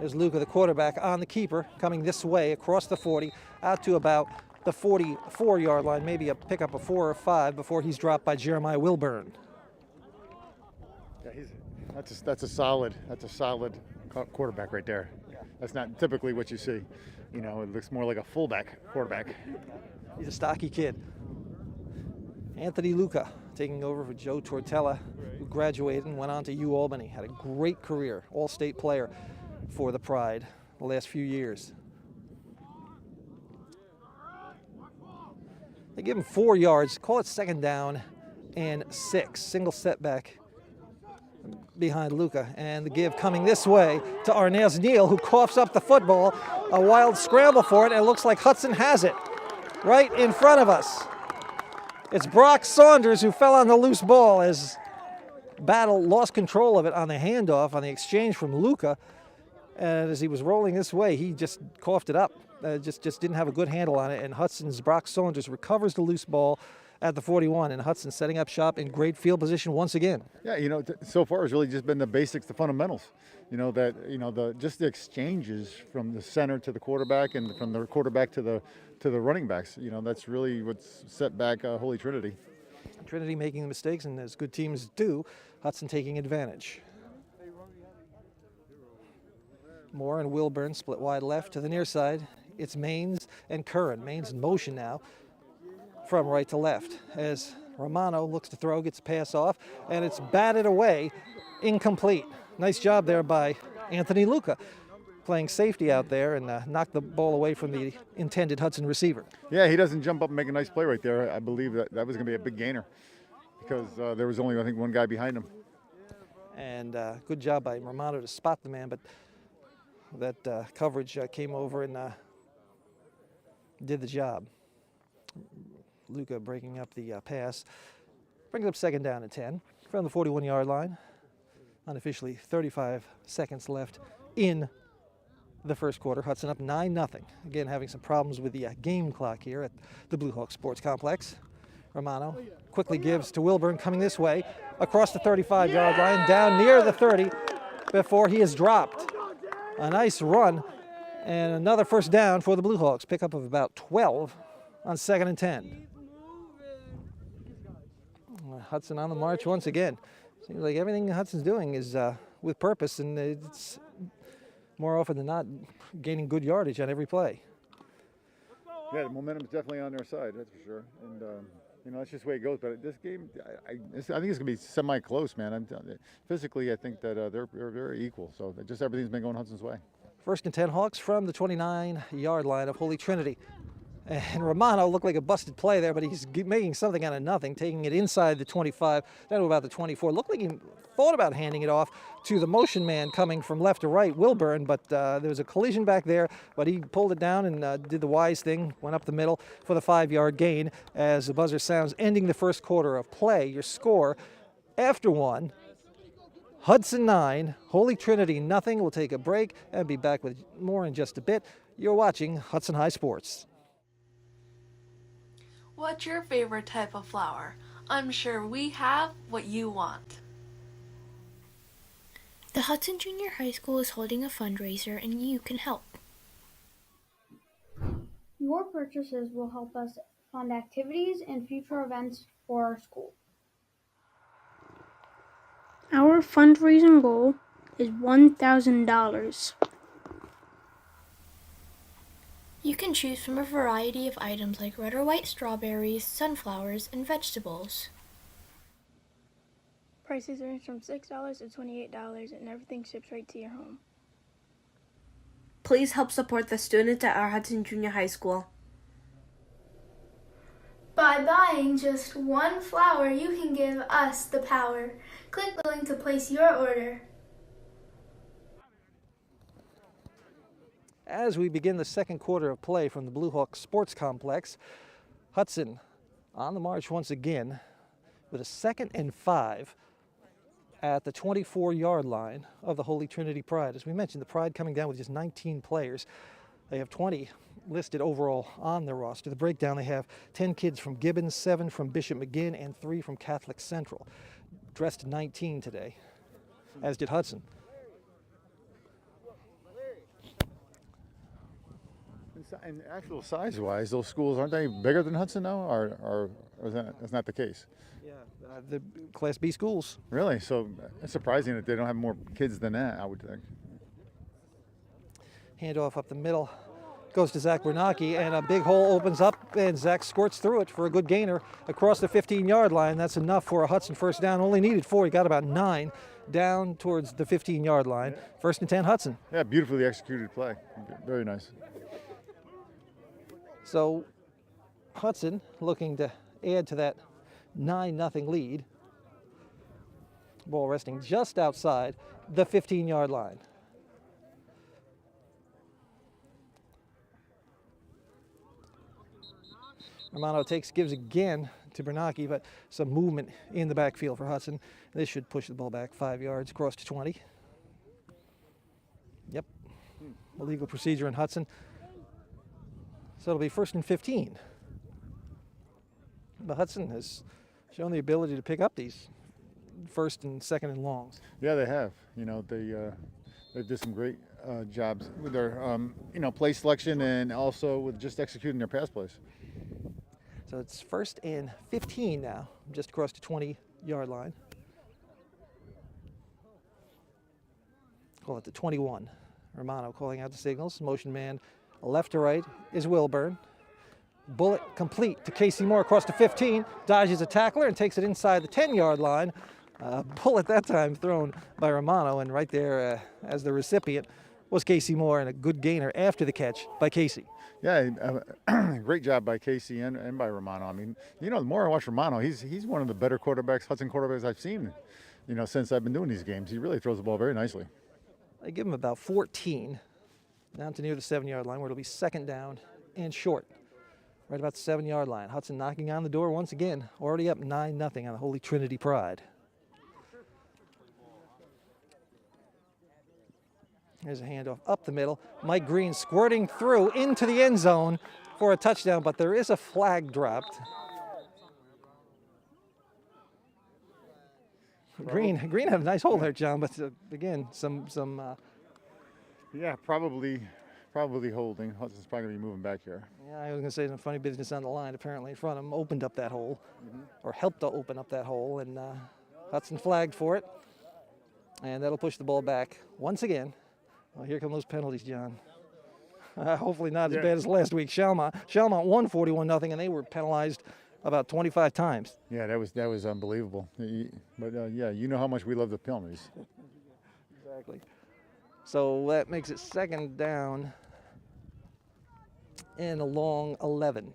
There's Luca, the quarterback, on the keeper, coming this way across the 40, out to about the 44-yard line, maybe a pickup of 4 or 5 before he's dropped by Jeremiah Wilburn. Yeah, that's a solid quarterback right there. That's not typically what you see. You know, it looks more like a fullback quarterback. He's a stocky kid. Anthony Luca taking over for Joe Tortella, who graduated and went on to UAlbany. Had a great career, all-state player for the Pride the last few years. They give him 4 yards, call it second down and 6. Single setback behind Luca, and the give coming this way to Arnaz Neal, who coughs up the football. A wild scramble for it, and it looks like Hudson has it right in front of us. It's Brock Saunders who fell on the loose ball as Battle lost control of it on the handoff, on the exchange from Luca. And as he was rolling this way, he just coughed it up. Just didn't have a good handle on it. And Hudson's Brock Saunders recovers the loose ball at the 41. And Hudson setting up shop in great field position once again. Yeah, you know, so far it's really just been the basics, the fundamentals. You know, just the exchanges from the center to the quarterback and from the quarterback to the running backs. You know, that's really what's set back Holy Trinity. Trinity making the mistakes, and as good teams do, Hudson taking advantage. Moore and Wilburn split wide left to the near side. It's Maines and Curran. Maines in motion now from right to left as Romano looks to throw, gets a pass off, and it's batted away, incomplete. Nice job there by Anthony Luca, playing safety out there and knocked the ball away from the intended Hudson receiver. Yeah, he doesn't jump up and make a nice play right there. I believe that was going to be a big gainer because there was only, I think, one guy behind him. And good job by Romano to spot the man, but that coverage came over and did the job. Luca breaking up the pass. Brings up second down and 10 from the 41-yard line. Unofficially 35 seconds left in the first quarter. Hudson up 9-0. Again, having some problems with the game clock here at the Bluehawks Sports Complex. Romano quickly gives to Wilburn, coming this way across the 35-yard line, down near the 30 before he is dropped. A nice run and another first down for the Bluehawks. Pickup of about 12 on 2nd and 10. Hudson on the march once again. Seems like everything Hudson's doing is with purpose, and it's more often than not gaining good yardage on every play. Yeah, the momentum's definitely on their side, that's for sure. And you know, that's just the way it goes. But this game, I think it's going to be semi-close, man. Physically, I think that they're very equal. So just everything's been going Hudson's way. 1st and 10 Hawks from the 29-yard line of Holy Trinity. And Romano looked like a busted play there, but he's making something out of nothing, taking it inside the 25, down to about the 24. Looked like he thought about handing it off to the motion man coming from left to right, Wilburn, but there was a collision back there, but he pulled it down and did the wise thing, went up the middle for the 5-yard gain as the buzzer sounds, ending the first quarter of play. Your score after one, Hudson 9, Holy Trinity nothing. We'll take a break and be back with more in just a bit. You're watching Hudson High Sports. What's your favorite type of flower? I'm sure we have what you want. The Hudson Junior High School is holding a fundraiser and you can help. Your purchases will help us fund activities and future events for our school. Our fundraising goal is $1,000. You can choose from a variety of items like red or white strawberries, sunflowers, and vegetables. Prices range from $6 to $28 and everything ships right to your home. Please help support the students at our Hudson Junior High School. By buying just one flower, you can give us the power. Click the link to place your order. As we begin the second quarter of play from the Bluehawks Sports Complex, Hudson on the march once again with a 2nd and 5 at the 24-yard line of the Holy Trinity Pride. As we mentioned, the Pride coming down with just 19 players. They have 20 listed overall on their roster. The breakdown, they have 10 kids from Gibbons, 7 from Bishop McGinn, and 3 from Catholic Central. Dressed 19 today, as did Hudson. And actual size-wise, those schools, aren't they bigger than Hudson now, or that's not the case? Yeah, the Class B schools. Really? So it's surprising that they don't have more kids than that, I would think. Handoff up the middle. Goes to Zach Bernacki, and a big hole opens up, and Zach squirts through it for a good gainer across the 15-yard line. That's enough for a Hudson first down. Only needed 4. He got about 9 down towards the 15-yard line. 1st and 10, Hudson. Yeah, beautifully executed play. Very nice. So Hudson looking to add to that 9-0 lead. Ball resting just outside the 15-yard line. Romano gives again to Bernacki, but some movement in the backfield for Hudson. This should push the ball back 5 yards, across to 20. Yep, illegal procedure in Hudson. So it'll be 1st and 15. But Hudson has shown the ability to pick up these 1st and 2nd and longs. Yeah, they have. You know, they did some great jobs with their play selection and also with just executing their pass plays. So it's 1st and 15 now, just across the 20-yard line. Call it the 21. Romano calling out the signals. Motion man left to right is Wilburn. Bullet complete to Casey Moore across the 15. Dodges a tackler and takes it inside the 10-yard line. Bullet that time thrown by Romano, and right there as the recipient was Casey Moore, and a good gainer after the catch by Casey. Yeah, great job by Casey and by Romano. I mean, you know, the more I watch Romano, he's one of the better quarterbacks, Hudson quarterbacks I've seen, you know, since I've been doing these games. He really throws the ball very nicely. They give him about 14 down to near the 7-yard line, where it'll be 2nd down and short. Right about the 7-yard line. Hudson knocking on the door once again, already up 9-0 on the Holy Trinity Pride. There's a handoff up the middle. Mike Green squirting through into the end zone for a touchdown, but there is a flag dropped. Green had a nice hole there, John, but again, some. Yeah, probably holding. Hudson's probably gonna be moving back here. Yeah, I was gonna say some funny business on the line. Apparently, in front of him, opened up that hole, or helped to open up that hole, and Hudson flagged for it, and that'll push the ball back once again. Well, here come those penalties, John. Hopefully not as bad as last week. Shalmont won 41-0, and they were penalized about 25 times. Yeah, that was unbelievable. But yeah, you know how much we love the penalties. Exactly. So that makes it 2nd down and a long 11.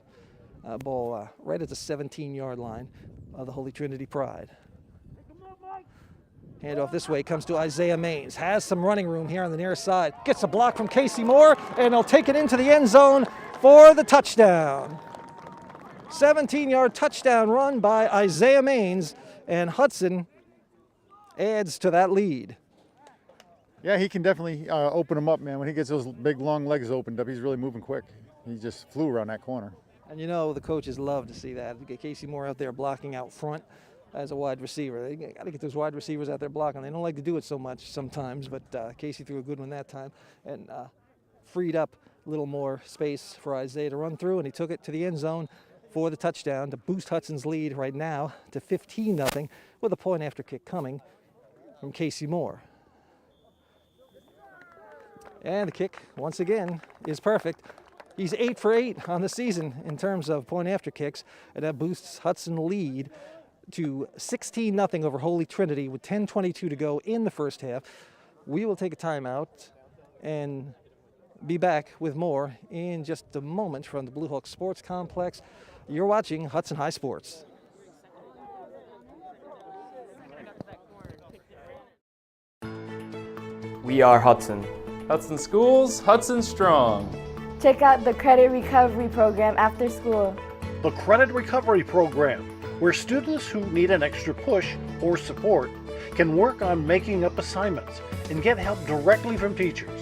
Ball right at the 17-yard line of the Holy Trinity Pride. Handoff this way comes to Isaiah Maines. Has some running room here on the near side. Gets a block from Casey Moore, and he'll take it into the end zone for the touchdown. 17-yard touchdown run by Isaiah Maines, and Hudson adds to that lead. Yeah, he can definitely open them up, man. When he gets those big, long legs opened up, he's really moving quick. He just flew around that corner. And you know the coaches love to see that. Get Casey Moore out there blocking out front as a wide receiver. They got to get those wide receivers out there blocking. They don't like to do it so much sometimes, but Casey threw a good one that time and freed up a little more space for Isaiah to run through, and he took it to the end zone for the touchdown to boost Hudson's lead right now to 15-0 with a point after kick coming from Casey Moore. And the kick, once again, is perfect. He's 8 for 8 on the season in terms of point after kicks, and that boosts Hudson lead to 16-0 over Holy Trinity with 10:22 to go in the first half. We will take a timeout, and be back with more in just a moment from the Bluehawks Sports Complex. You're watching Hudson High Sports. We are Hudson. Hudson Schools, Hudson Strong. Check out the credit recovery program after school. The Credit Recovery Program, where students who need an extra push or support can work on making up assignments and get help directly from teachers.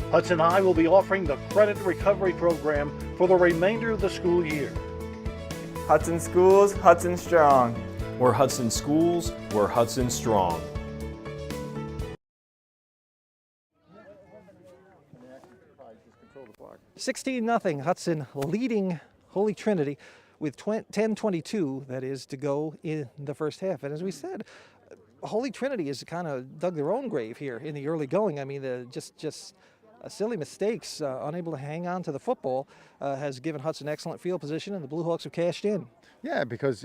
Hudson High will be offering the Credit Recovery Program for the remainder of the school year. Hudson Schools, Hudson Strong. We're Hudson Schools, we're Hudson Strong. $16-0 Hudson leading Holy Trinity with 10:22, that is, to go in the first half. And as we said, Holy Trinity has kind of dug their own grave here in the early going. I mean, just silly mistakes, unable to hang on to the football, has given Hudson excellent field position, and the Bluehawks have cashed in. Yeah, because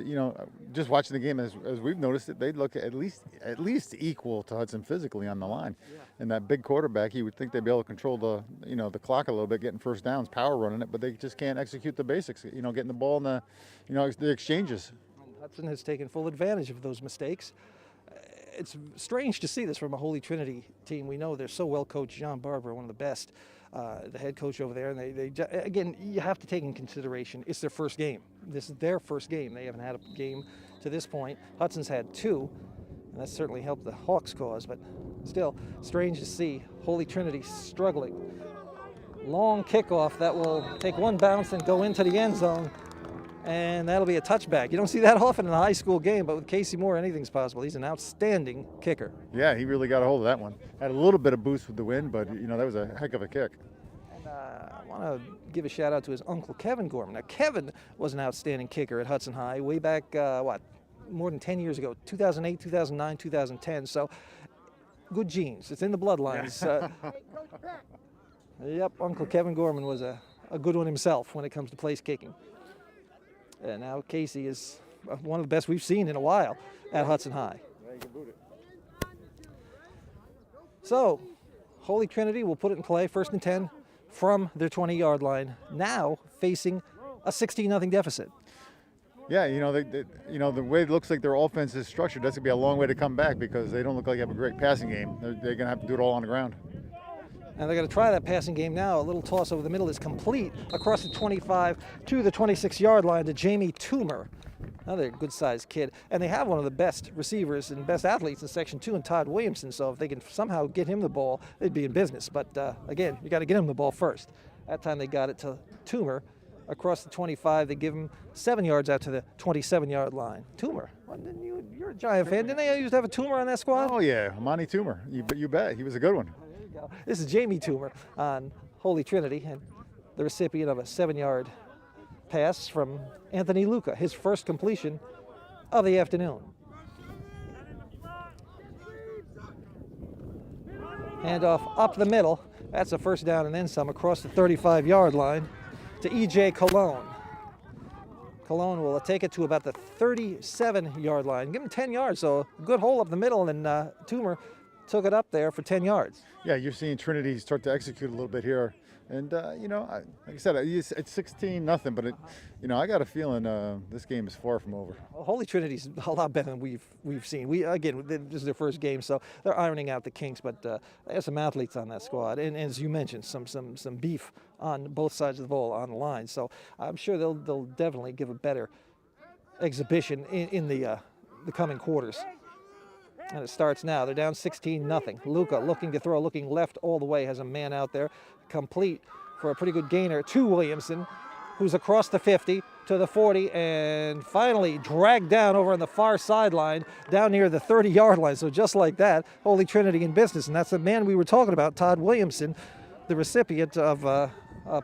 just watching the game, as we've noticed, it they look at least equal to Hudson physically on the line. Yeah. And that big quarterback, you would think they'd be able to control the clock a little bit, getting first downs, power running it, but they just can't execute the basics. Getting the ball in the exchanges. And Hudson has taken full advantage of those mistakes. It's strange to see this from a Holy Trinity team. We know they're so well coached. John Barber, one of the best, the head coach over there. And they again, you have to take in consideration, it's their first game. This is their first game. They haven't had a game to this point. Hudson's had two, and that's certainly helped the Hawks' cause. But still, strange to see Holy Trinity struggling. Long kickoff that will take one bounce and go into the end zone. And that'll be a touchback. You don't see that often in a high school game, but with Casey Moore, anything's possible. He's an outstanding kicker. Yeah, he really got a hold of that one. Had a little bit of boost with the wind, but that was a heck of a kick. And I want to give a shout out to his uncle, Kevin Gorman. Now, Kevin was an outstanding kicker at Hudson High way back, more than 10 years ago, 2008, 2009, 2010. So good genes. It's in the bloodlines. Yep, Uncle Kevin Gorman was a good one himself when it comes to place kicking. And now Casey is one of the best we've seen in a while at Hudson High. So, Holy Trinity will put it in play, 1st and 10 from their 20-yard line, now facing a 16-0 deficit. Yeah, the way it looks like their offense is structured, that's going to be a long way to come back because they don't look like they have a great passing game. They're going to have to do it all on the ground. And they're going to try that passing game now. A little toss over the middle is complete across the 25 to the 26-yard line to Jamie Toomer, another good-sized kid. And they have one of the best receivers and best athletes in Section 2 in Todd Williamson, so if they can somehow get him the ball, they'd be in business. But again, you got to get him the ball first. That time they got it to Toomer across the 25. They give him 7 yards out to the 27-yard line. Toomer, you're a Giant fan. Didn't they used to have a Toomer on that squad? Oh, yeah, Monty Toomer. You bet. He was a good one. This is Jamie Toomer on Holy Trinity, and the recipient of a 7-yard pass from Anthony Luca, his first completion of the afternoon. Handoff up the middle. That's a first down and then some across the 35-yard line to E.J. Colon. Colon will take it to about the 37-yard line. Give him 10 yards, so a good hole up the middle, and Toomer took it up there for 10 yards. Yeah, you're seeing Trinity start to execute a little bit here. And, like I said, it's 16-0, but, I got a feeling this game is far from over. Well, Holy Trinity's a lot better than we've seen. This is their first game, so they're ironing out the kinks, but they have some athletes on that squad. And as you mentioned, some beef on both sides of the ball on the line. So I'm sure they'll definitely give a better exhibition in the coming quarters. And it starts now. They're down 16-0. Luca looking to throw, looking left all the way, has a man out there. Complete for a pretty good gainer to Williamson, who's across the 50 to the 40, and finally dragged down over on the far sideline, down near the 30-yard line. So just like that, Holy Trinity in business. And that's the man we were talking about, Todd Williamson, the recipient of a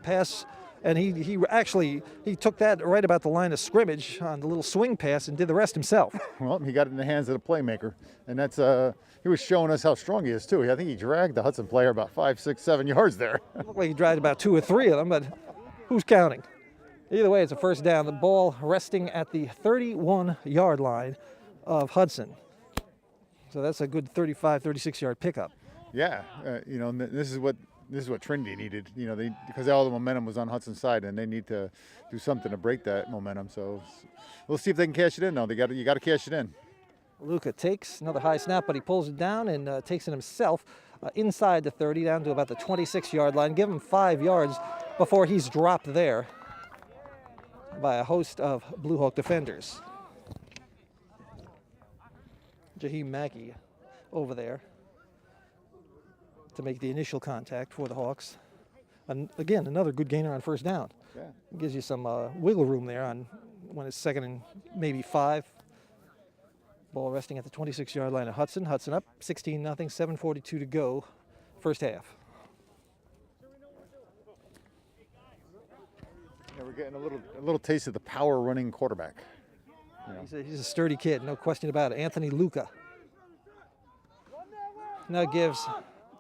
pass. And he actually took that right about the line of scrimmage on the little swing pass and did the rest himself. Well, he got it in the hands of the playmaker, and that's he was showing us how strong he is too. I think he dragged the Hudson player about 5, 6, 7 yards there. It looked like he dragged about 2 or 3 of them, but who's counting? Either way, it's a first down. The ball resting at the 31-yard line of Hudson. So that's a good 35, 36-yard pickup. Yeah, this is what this is what Trinity needed. You know, because all the momentum was on Hudson's side, and they need to do something to break that momentum. So we'll see if they can cash it in. Though you got to cash it in. Luca takes another high snap, but he pulls it down and takes it himself inside the 30, down to about the 26-yard line. Give him 5 yards before he's dropped there by a host of Bluehawk defenders. Jaheim Mackey over there to make the initial contact for the Hawks. And again, another good gainer on first down. Yeah. Gives you some wiggle room there on when it's 2nd and maybe 5. Ball resting at the 26-yard line of Hudson. Hudson up 16-0, 7:42 to go, first half. Yeah, we're getting a little taste of the power running quarterback. You know. He's a sturdy kid, no question about it. Anthony Luca. Now gives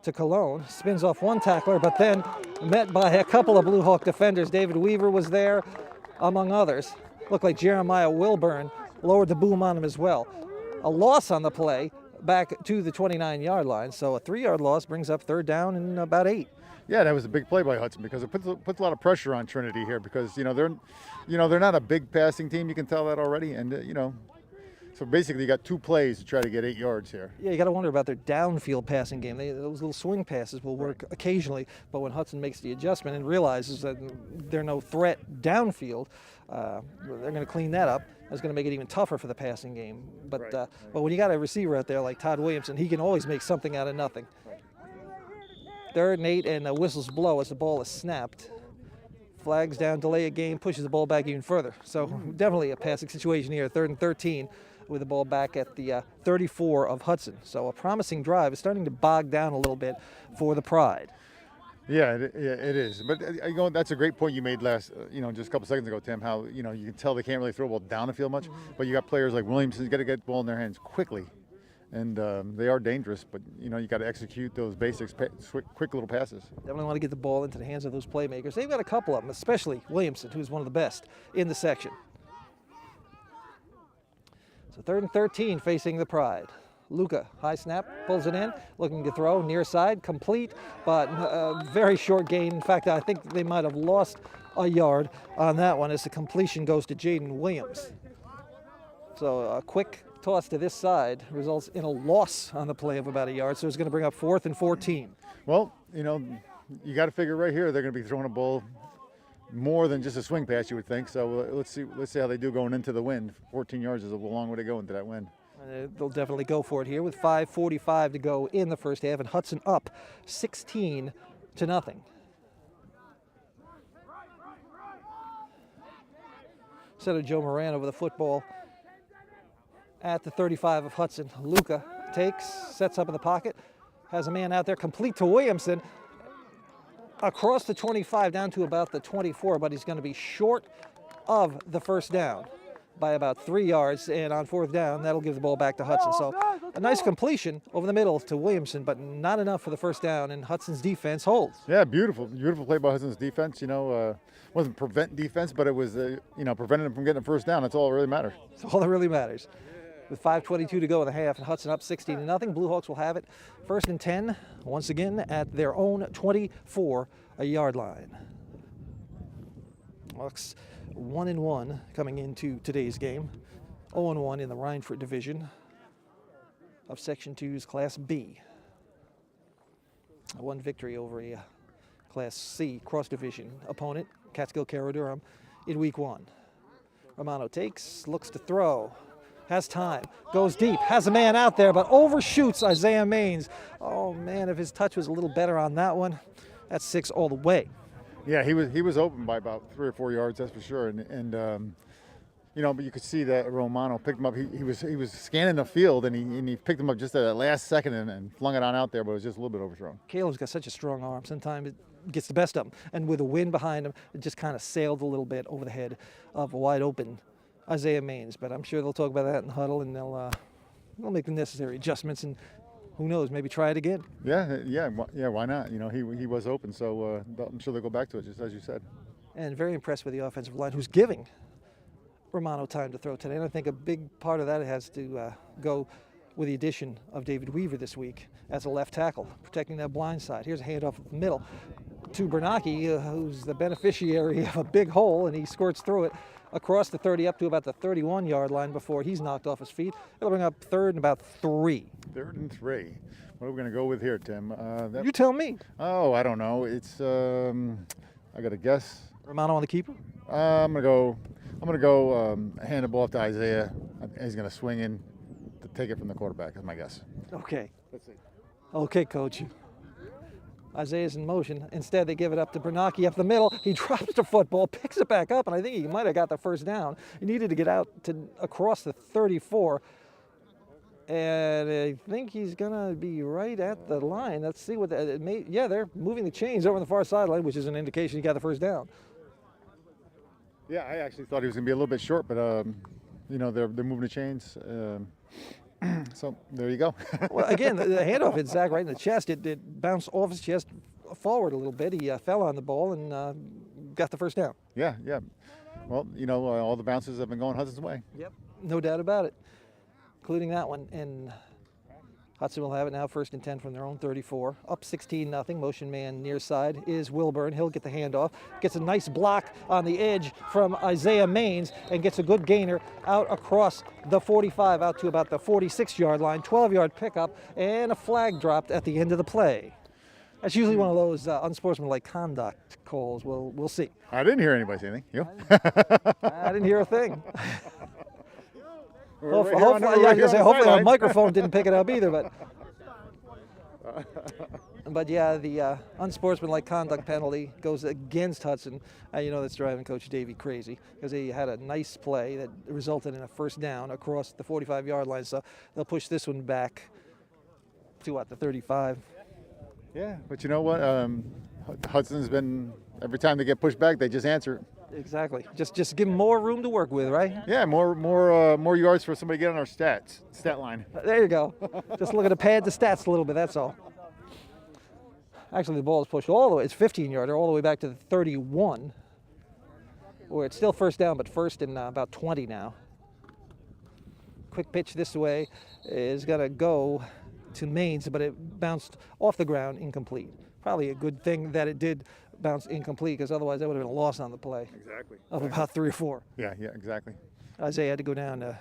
to Cologne, spins off one tackler, but then met by a couple of Bluehawk defenders. David Weaver was there, among others. Looked like Jeremiah Wilburn lowered the boom on him as well. A loss on the play back to the 29-yard line, so a 3-yard loss brings up 3rd down and about 8. Yeah, that was a big play by Hudson because it puts a lot of pressure on Trinity here because they're not a big passing team. You can tell that already, and so basically you got 2 plays to try to get 8 yards here. Yeah, you got to wonder about their downfield passing game. Those little swing passes will work occasionally, but when Hudson makes the adjustment and realizes that they're no threat downfield, they're going to clean that up. That's going to make it even tougher for the passing game. But but when you got a receiver out there like Todd Williamson, he can always make something out of nothing. 3rd and 8, and the whistles blow as the ball is snapped. Flags down, delay a game, pushes the ball back even further. So definitely a passing situation here. 3rd and 13 with the ball back at the 34 of Hudson. So a promising drive. It's starting to bog down a little bit for the Pride. Yeah, it is. But that's a great point you made just a couple seconds ago, Tim. How you can tell they can't really throw the ball down the field much, but you got players like Williamson. You got to get the ball in their hands quickly, and they are dangerous. But you got to execute those basics, quick little passes. Definitely want to get the ball into the hands of those playmakers. They've got a couple of them, especially Williamson, who's one of the best in the section. So 3rd and 13 facing the Pride. Luca, high snap, pulls it in, looking to throw, near side, complete, but very short gain. In fact, I think they might have lost a yard on that one as the completion goes to Jaden Williams. So a quick toss to this side results in a loss on the play of about a yard, so it's going to bring up 4th and 14. Well, you got to figure right here they're going to be throwing a ball more than just a swing pass, you would think. So let's see how they do going into the wind. 14 yards is a long way to go into that wind. They'll definitely go for it here with 5:45 to go in the first half, and Hudson up 16-0. Setter Joe Moran over the football at the 35 of Hudson. Luca takes, sets up in the pocket, has a man out there, complete to Williamson, across the 25 down to about the 24, but he's going to be short of the first down by about 3 yards, and on 4th down, that'll give the ball back to Hudson. So a nice completion over the middle to Williamson, but not enough for the first down, and Hudson's defense holds. Yeah, beautiful play by Hudson's defense. Wasn't prevent defense, but it was, preventing them from getting a first down. That's all that really matters. That's all that really matters. With 5:22 to go in the half, and Hudson up 16-0. Bluehawks will have it 1st and 10, once again at their own 24-yard line. Hawks 1-1 coming into today's game. 0-1 in the Rhineford division of Section 2's Class B. One victory over a Class C cross-division opponent, Catskill Carroll Durham, in week 1. Romano takes, looks to throw, has time, goes deep, has a man out there, but overshoots Isaiah Maines. Oh man, if his touch was a little better on that one, that's 6 all the way. Yeah, he was open by about 3 or 4 yards, that's for sure. But you could see that Romano picked him up. He was scanning the field, and he picked him up just at that last second and flung it on out there, but it was just a little bit overthrown. Caleb's got such a strong arm. Sometimes it gets the best of him, and with a wind behind him, it just kind of sailed a little bit over the head of a wide open Isaiah Maines. But I'm sure they'll talk about that in the huddle, and they'll make the necessary adjustments, and who knows, maybe try it again. Yeah, why not? He was open, so I'm sure they'll go back to it, just as you said. And very impressed with the offensive line, who's giving Romano time to throw today. And I think a big part of that has to go with the addition of David Weaver this week as a left tackle, protecting that blind side. Here's a handoff up the middle to Bernacchi, who's the beneficiary of a big hole, and he squirts through it across the 30 up to about the 31-yard line before he's knocked off his feet. It'll bring up 3rd and about 3. 3rd and 3. What are we going to go with here, Tim? You tell me. Oh, I don't know. It's I got to guess. Romano on the keeper. I'm gonna go. Hand the ball off to Isaiah. He's gonna swing in to take it from the quarterback. That's my guess. Okay. Let's see. Okay, coach. Isaiah's in motion. Instead, they give it up to Bernacchi up the middle. He drops the football, picks it back up, and I think he might have got the first down. He needed to get out to across the 34. And I think he's going to be right at the line. Let's see what yeah, they're moving the chains over on the far sideline, which is an indication he got the first down. Yeah, I actually thought he was going to be a little bit short, but they're moving the chains. So there you go. Well, again, the handoff hit Zach right in the chest. It bounced off his chest forward a little bit. He fell on the ball and got the first down. Yeah. Well, all the bounces have been going Hudson's way. Yep, no doubt about it, including that one. And Hudson will have it now, 1st and 10 from their own 34. Up 16-0. Motion man near side is Wilburn. He'll get the handoff. Gets a nice block on the edge from Isaiah Maines and gets a good gainer out across the 45 out to about the 46-yard line. 12-yard pickup and a flag dropped at the end of the play. That's usually one of those unsportsmanlike conduct calls. We'll see. I didn't hear anybody say anything. You? I didn't hear a thing. Hopefully our microphone didn't pick it up either, but yeah, the unsportsmanlike conduct penalty goes against Hudson. That's driving Coach Davey crazy because he had a nice play that resulted in a first down across the 45-yard line. So they'll push this one back to the 35. Yeah, but you know what? Hudson's been, every time they get pushed back, they just answer it. Exactly. Just give them more room to work with, right? Yeah, more yards for somebody to get on our stat line. There you go. Just looking to pad the stats a little bit, that's all. Actually, the ball is pushed all the way. It's 15-yarder all the way back to the 31, where it's still first down, but 1st and about 20 now. Quick pitch this way is going to go to Maines, but it bounced off the ground, incomplete. Probably a good thing that it did bounce incomplete, because otherwise that would have been a loss on the play. Exactly. Of about 3 or 4. Yeah, exactly. Isaiah had to go down to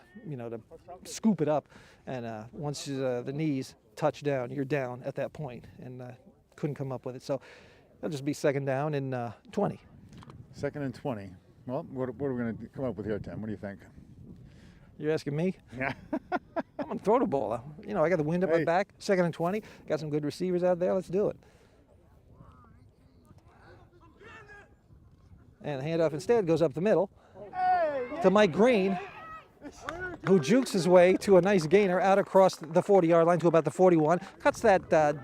scoop it up, and once the knees touch down, you're down at that point, and couldn't come up with it. So it'll just be 2nd down and 20. 2nd and 20. Well, what are we going to come up with here, Tim? What do you think? You're asking me? Yeah. I'm going to throw the ball. I got the wind at my back. 2nd and 20. Got some good receivers out there. Let's do it. And the handoff instead goes up the middle to Mike Green, who jukes his way to a nice gainer out across the 40-yard line to about the 41. Cuts that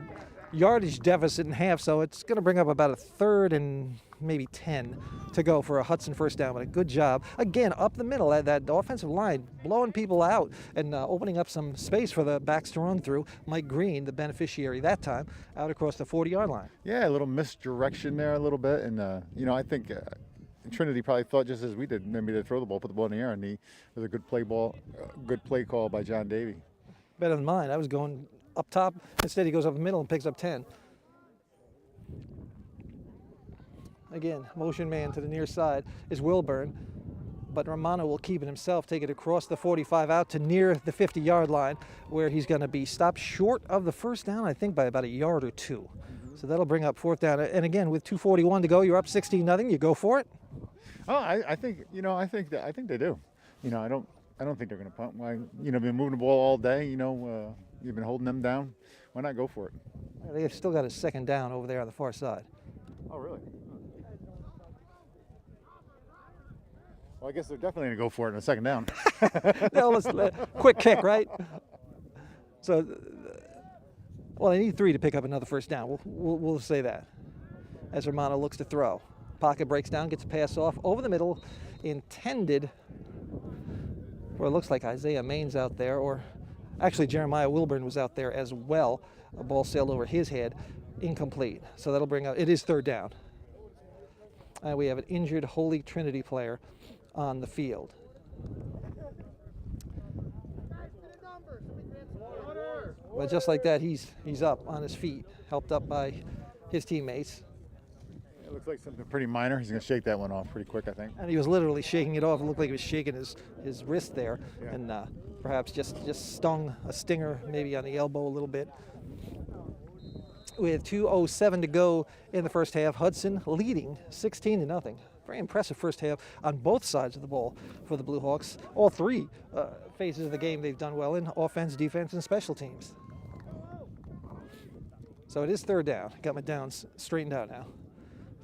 yardage deficit in half, so it's going to bring up about a 3rd and maybe 10 to go for a Hudson first down. But a good job. Again, up the middle, that offensive line, blowing people out and opening up some space for the backs to run through. Mike Green, the beneficiary that time, out across the 40-yard line. Yeah, a little misdirection there a little bit. And, I think Trinity probably thought just as we did, maybe to throw the ball, put the ball in the air, and it was a good play call by John Davey. Better than mine. I was going up top. Instead, he goes up the middle and picks up 10. Again, motion man to the near side is Wilburn, but Romano will keep it himself, take it across the 45 out to near the 50-yard line, where he's going to be stopped short of the first down, I think, by about a yard or 2. So that'll bring up 4th down. And again, with 2:41 to go, you're up 16-0. You go for it? Oh, I think they do. I don't think they're going to punt. Why? Been moving the ball all day. You've been holding them down. Why not go for it? They've still got a 2nd down over there on the far side. Oh, really? Well, I guess they're definitely going to go for it in a 2nd down. No, quick kick, right? So, they need 3 to pick up another first down. We'll say that. As Romano looks to throw. Pocket breaks down, gets a pass off over the middle, intended for it looks like Isaiah Maines out there, or actually Jeremiah Wilburn was out there as well. A ball sailed over his head, incomplete. So that'll bring up, it is 3rd down. And we have an injured Holy Trinity player on the field. But just like that, he's up on his feet, helped up by his teammates. It looks like something pretty minor. He's going to shake that one off pretty quick, I think. And he was literally shaking it off. It looked like he was shaking his wrist there, Yeah. and perhaps just stung a stinger maybe on the elbow a little bit. With 2:07 to go in the first half, Hudson leading 16-0. Very impressive first half on both sides of the ball for the Bluehawks. All three phases of the game they've done well in: offense, defense, and special teams. So it is third down. Got my downs straightened out now.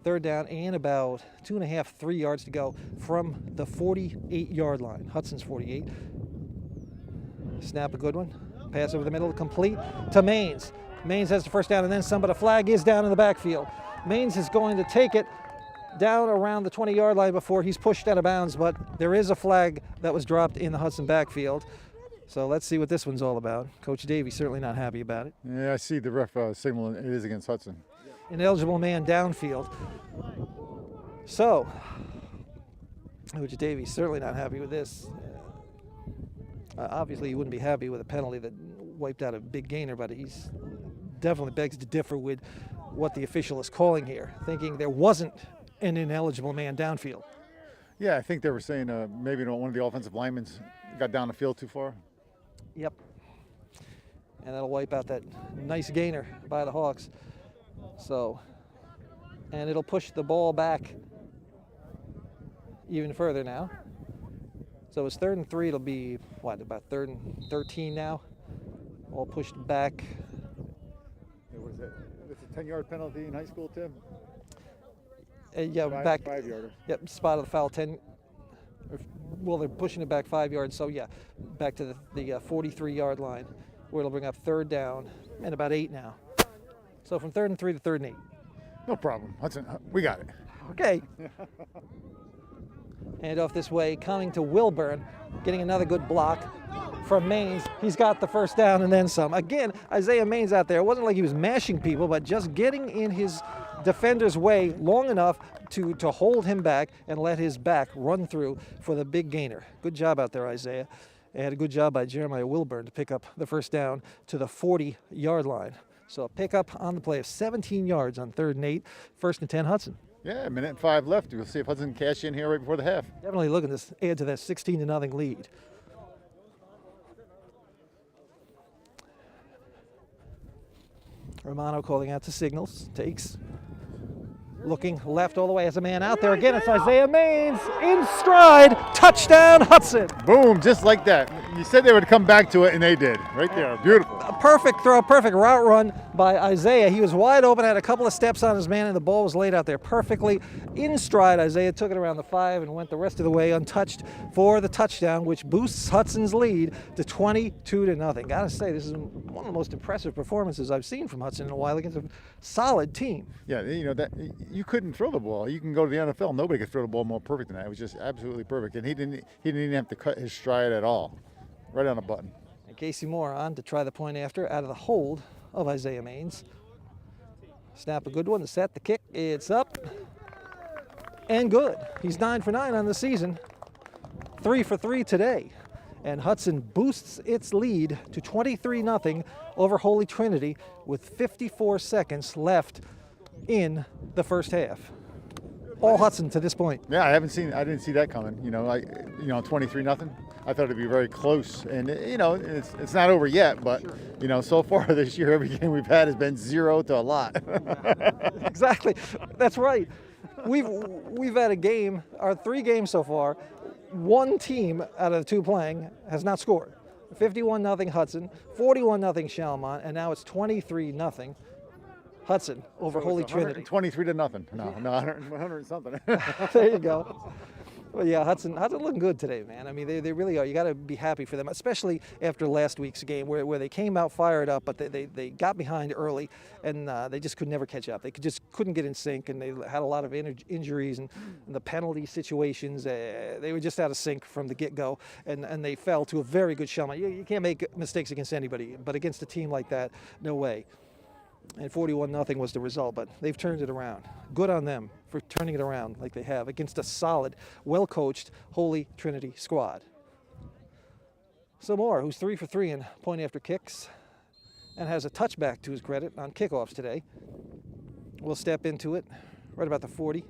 Third down and about 2.5, 3 yards to go from the 48-yard line. Hudson's 48. Snap, a good one. Pass over the middle, complete to Maines. Maines has the first down and then some, but a flag is down in the backfield. Maines is going to take it down around the 20-yard line before he's pushed out of bounds, but there is a flag that was dropped in the Hudson backfield. So let's see what this one's all about. Coach Davey certainly not happy about it. Yeah, I see the ref signal. It is against Hudson. Ineligible man downfield. So, Coach Davey certainly not happy with this. Obviously, he wouldn't be happy with a penalty that wiped out a big gainer, but he's definitely begs to differ with what the official is calling here, thinking there wasn't an ineligible man downfield. Yeah, I think they were saying maybe one of the offensive linemen got down the field too far. Yep. And that'll wipe out that nice gainer by the Hawks. So, and it'll push the ball back even further now. So it's 3rd and 3. It'll be, what, about 3rd and 13 now? All pushed back. What is it? It's a 10-yard penalty in high school, Tim? Yeah, back. 5-yarder. Yep, spot of the foul 10. Well, they're pushing it back 5 yards. So yeah, back to the 43-yard line, where it'll bring up 3rd down and about 8 now. So from 3rd and 3 to 3rd and 8. No problem, Hudson. We got it. Okay. Hand off this way, coming to Wilburn, getting another good block from Maines. He's got the first down and then some. Again, Isaiah Maines out there. It wasn't like he was mashing people, but just getting in his defender's way long enough to hold him back and let his back run through for the big gainer. Good job out there, Isaiah. And a good job by Jeremiah Wilburn to pick up the first down to the 40-yard line. So a pickup on the play of 17 yards on 3rd and 8, 1st and 10 Hudson. Yeah, 1:05 left. We'll see if Hudson can cash in here right before the half. Definitely looking to add to that 16-0 lead. Romano calling out to signals, takes, looking left all the way, has a man out there again. It's Isaiah Maines in stride, touchdown Hudson. Boom, just like that. You said they would come back to it, and they did. Right there, beautiful. A perfect throw, perfect route run by Isaiah. He was wide open, had a couple of steps on his man, and the ball was laid out there perfectly. In stride, Isaiah took it around the 5 and went the rest of the way untouched for the touchdown, which boosts Hudson's lead to 22-0. Gotta say, this is one of the most impressive performances I've seen from Hudson in a while against a solid team. Yeah, you know that you couldn't throw the ball. You can go to the NFL. Nobody could throw the ball more perfect than that. It was just absolutely perfect, and he didn't even have to cut his stride at all. Right on the button. And Casey Moore on to try the point after out of the hold of Isaiah Maines. Snap, a good one to set the kick. It's up and good. He's 9 for 9 on the season, 3 for 3 today. And Hudson boosts its lead to 23-0 over Holy Trinity with 54 seconds left in the first half. All Hudson to this point. Yeah, I didn't see that coming. 23-0. I thought it'd be very close, and it's not over yet. But so far this year, every game we've had has been 0 to a lot. Exactly, that's right. We've had a game, our 3 games so far. One team out of the 2 playing has not scored. 51-0 Hudson, 41-0 Shalmont, and now it's 23-0 Hudson over Holy Trinity. 23-0. No, 100 and something. There you go. Well, yeah, Hudson looking good today, man. I mean, they really are. You got to be happy for them, especially after last week's game where they came out fired up, but they got behind early, and they just could never catch up. They just couldn't get in sync, and they had a lot of injuries and the penalty situations. They were just out of sync from the get-go, and they fell to a very good Shelmont. You can't make mistakes against anybody, but against a team like that, no way. And 41-0 was the result, but they've turned it around. Good on them for turning it around like they have against a solid, well-coached Holy Trinity squad. So Moore, who's 3 for 3 in point after kicks and has a touchback to his credit on kickoffs today, will step into it right about the 40.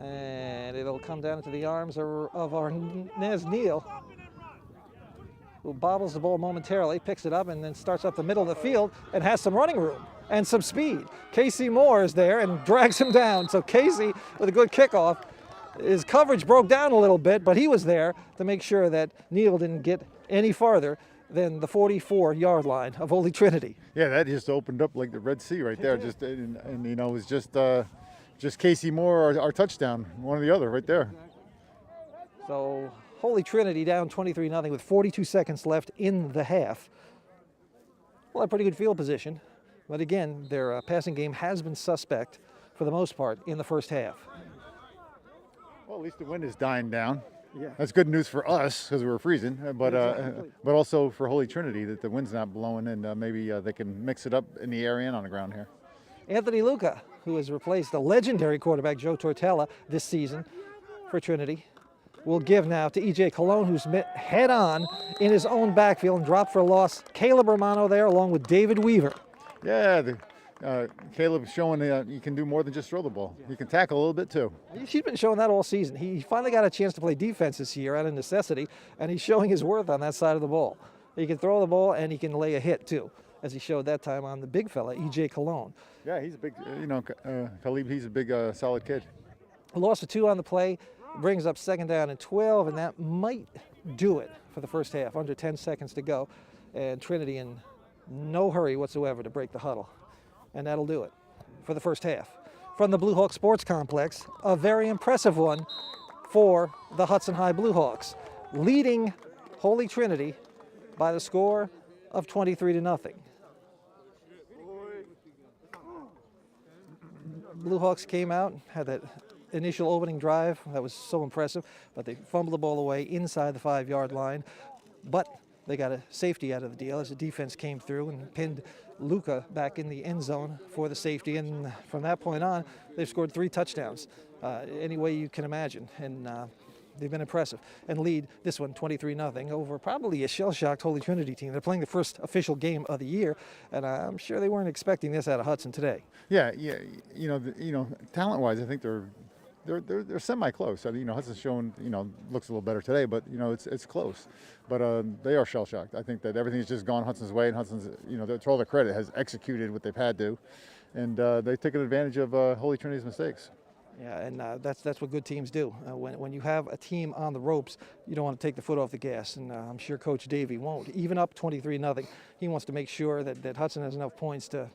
And it'll come down into the arms of our Nez Neal, who bobbles the ball momentarily, picks it up, and then starts up the middle of the field and has some running room and some speed. Casey Moore is there and drags him down. So Casey, with a good kickoff, his coverage broke down a little bit, but he was there to make sure that Neal didn't get any farther than the 44-yard line of Holy Trinity. Yeah, that just opened up like the Red Sea right there. And you know, it was just Casey Moore, our touchdown, one or the other right there. So Holy Trinity down 23-0 with 42 seconds left in the half. Well, a pretty good field position, but again, their passing game has been suspect for the most part in the first half. Well, at least the wind is dying down. Yeah. That's good news for us because we were freezing, but also for Holy Trinity that the wind's not blowing and maybe they can mix it up in the air and on the ground here. Anthony Luca, who has replaced the legendary quarterback Joe Tortella this season for Trinity, will give now to E.J. Colon, who's met head on in his own backfield and dropped for a loss. Caleb Romano there along with David Weaver. Yeah, Caleb's showing you can do more than just throw the ball. You can tackle a little bit too. He's been showing that all season. He finally got a chance to play defense this year out of necessity, and he's showing his worth on that side of the ball. He can throw the ball and he can lay a hit too, as he showed that time on the big fella, E.J. Colon. Yeah, he's a big, Khalib, he's a big, solid kid. A loss of 2 on the play brings up 2nd down and 12, and that might do it for the first half. Under 10 seconds to go, and Trinity in no hurry whatsoever to break the huddle. And that'll do it for the first half. From the Bluehawks Sports Complex, a very impressive one for the Hudson High Bluehawks, leading Holy Trinity by the score of 23-0. Bluehawks came out, had that initial opening drive that was so impressive, but they fumbled the ball away inside the 5-yard line. But they got a safety out of the deal as the defense came through and pinned Luca back in the end zone for the safety. And from that point on, they've scored 3 touchdowns, any way you can imagine. And they've been impressive and lead this one 23-0 over probably a shell-shocked Holy Trinity team. They're playing the first official game of the year, and I'm sure they weren't expecting this out of Hudson today. Yeah, talent-wise, I think they're semi-close. Hudson's showing, looks a little better today, but it's close. But they are shell-shocked. I think that everything's just gone Hudson's way, and Hudson's, to all their credit, has executed what they've had to, and they've taken advantage of Holy Trinity's mistakes. Yeah, and that's what good teams do. When you have a team on the ropes, you don't want to take the foot off the gas, and I'm sure Coach Davey won't. Even up 23-0, he wants to make sure that Hudson has enough points to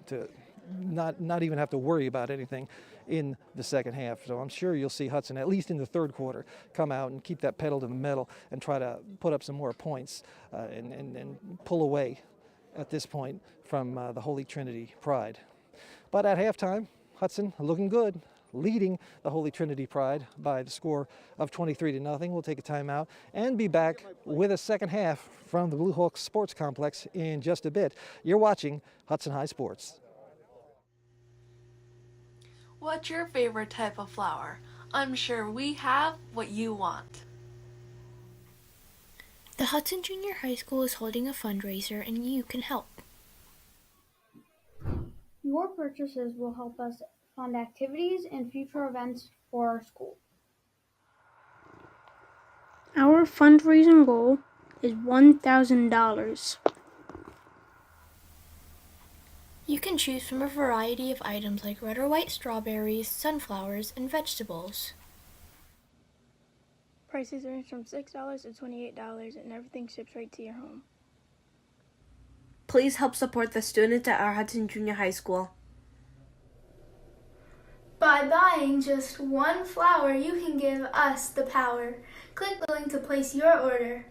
not even have to worry about anything in the second half. So I'm sure you'll see Hudson, at least in the third quarter, come out and keep that pedal to the metal and try to put up some more points and pull away at this point from the Holy Trinity Pride. But at halftime, Hudson looking good, leading the Holy Trinity Pride by the score of 23-0. We'll take a timeout and be back with a second half from the Bluehawks Sports Complex in just a bit. You're watching Hudson High Sports. What's your favorite type of flower? I'm sure we have what you want. The Hudson Junior High School is holding a fundraiser and you can help. Your purchases will help us fund activities and future events for our school. Our fundraising goal is $1,000. You can choose from a variety of items like red or white strawberries, sunflowers, and vegetables. Prices range from $6 to $28, and everything ships right to your home. Please help support the students at our Hudson Junior High School. By buying just one flower, you can give us the power. Click the link to place your order.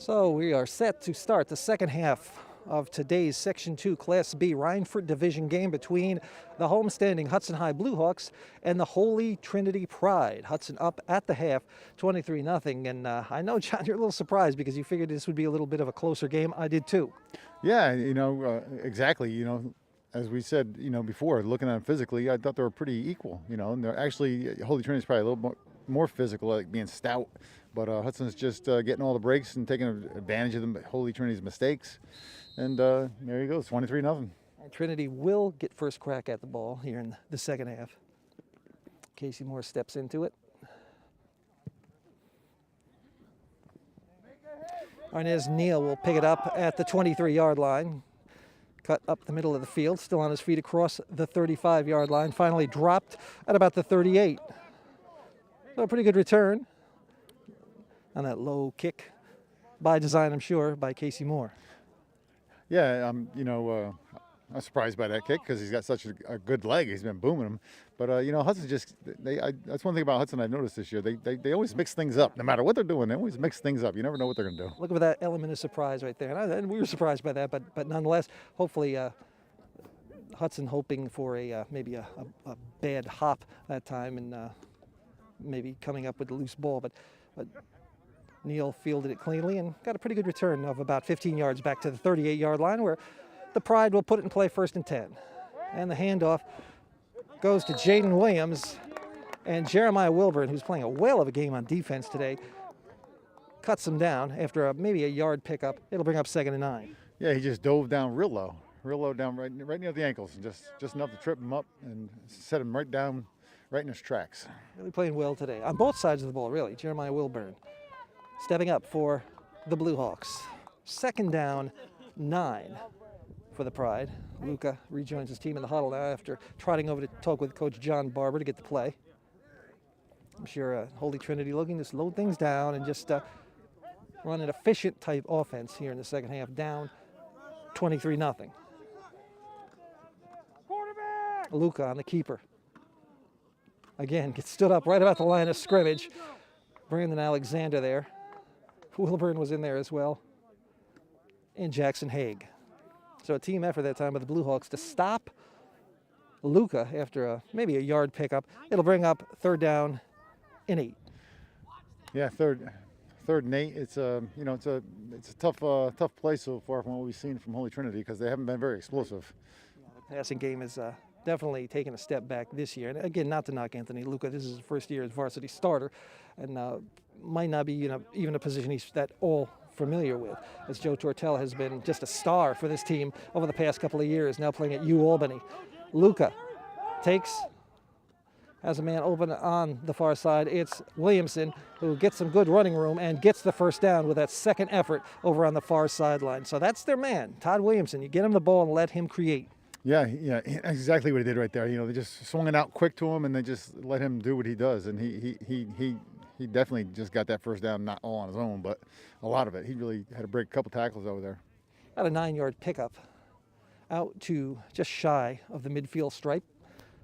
So we are set to start the second half of today's Section 2 Class B Rhineford Division game between the homestanding Hudson High Bluehawks and the Holy Trinity Pride. Hudson up at the half, 23-0. And I know, John, you're a little surprised because you figured this would be a little bit of a closer game. I did too. Yeah, exactly. As we said, before, looking at them physically, I thought they were pretty equal, and they're actually, Holy Trinity is probably a little more physical, like being stout. But Hudson's just getting all the breaks and taking advantage of the Holy Trinity's mistakes. And there you go, it's 23-0. Trinity will get first crack at the ball here in the second half. Casey Moore steps into it. Arnez Neal will pick it up at the 23-yard line. Cut up the middle of the field, still on his feet across the 35-yard line. Finally dropped at about the 38. So a pretty good return on that low kick, by design, I'm sure, by Casey Moore. Yeah, I'm surprised by that kick because he's got such a good leg. He's been booming them. But, Hudson that's one thing about Hudson I've noticed this year. They always mix things up. No matter what they're doing, they always mix things up. You never know what they're going to do. Look at that element of surprise right there. And we were surprised by that, but nonetheless, hopefully Hudson hoping for maybe a bad hop that time and maybe coming up with a loose ball. But Neal fielded it cleanly and got a pretty good return of about 15 yards back to the 38-yard line where the Pride will put it in play 1st and 10. And the handoff goes to Jaden Williams, and Jeremiah Wilburn, who's playing a whale of a game on defense today, cuts him down after maybe a yard pickup. It'll bring up 2nd and 9. Yeah, he just dove down real low down right near the ankles, and just enough to trip him up and set him right down, right in his tracks. Really playing well today on both sides of the ball, really. Jeremiah Wilburn stepping up for the Bluehawks. 2nd down, 9 for the Pride. Luca rejoins his team in the huddle now after trotting over to talk with Coach John Barber to get the play. I'm sure Holy Trinity looking to slow things down and just run an efficient type offense here in the second half, down 23-0. Luca on the keeper. Again, gets stood up right about the line of scrimmage. Brandon Alexander there. Wilburn was in there as well. And Jackson Haig. So a team effort that time by the Bluehawks to stop Luca after maybe a yard pickup. It'll bring up 3rd down and 8. Yeah, third and 8. It's a tough play so far from what we've seen from Holy Trinity because they haven't been very explosive. The passing game is definitely taken a step back this year. And again, not to knock Anthony Luca. This is his first year as varsity starter, and might not be even a position he's that all familiar with, as Joe Tortell has been just a star for this team over the past couple of years, now playing at UAlbany. Luca has a man open on the far side. It's Williamson who gets some good running room and gets the 1st down with that second effort over on the far sideline. So that's their man, Todd Williamson. You get him the ball and let him create. Yeah, exactly what he did right there. They just swung it out quick to him and they just let him do what he does. And he definitely just got that 1st down, not all on his own, but a lot of it. He really had to break a couple tackles over there. About a 9-yard pickup out to just shy of the midfield stripe.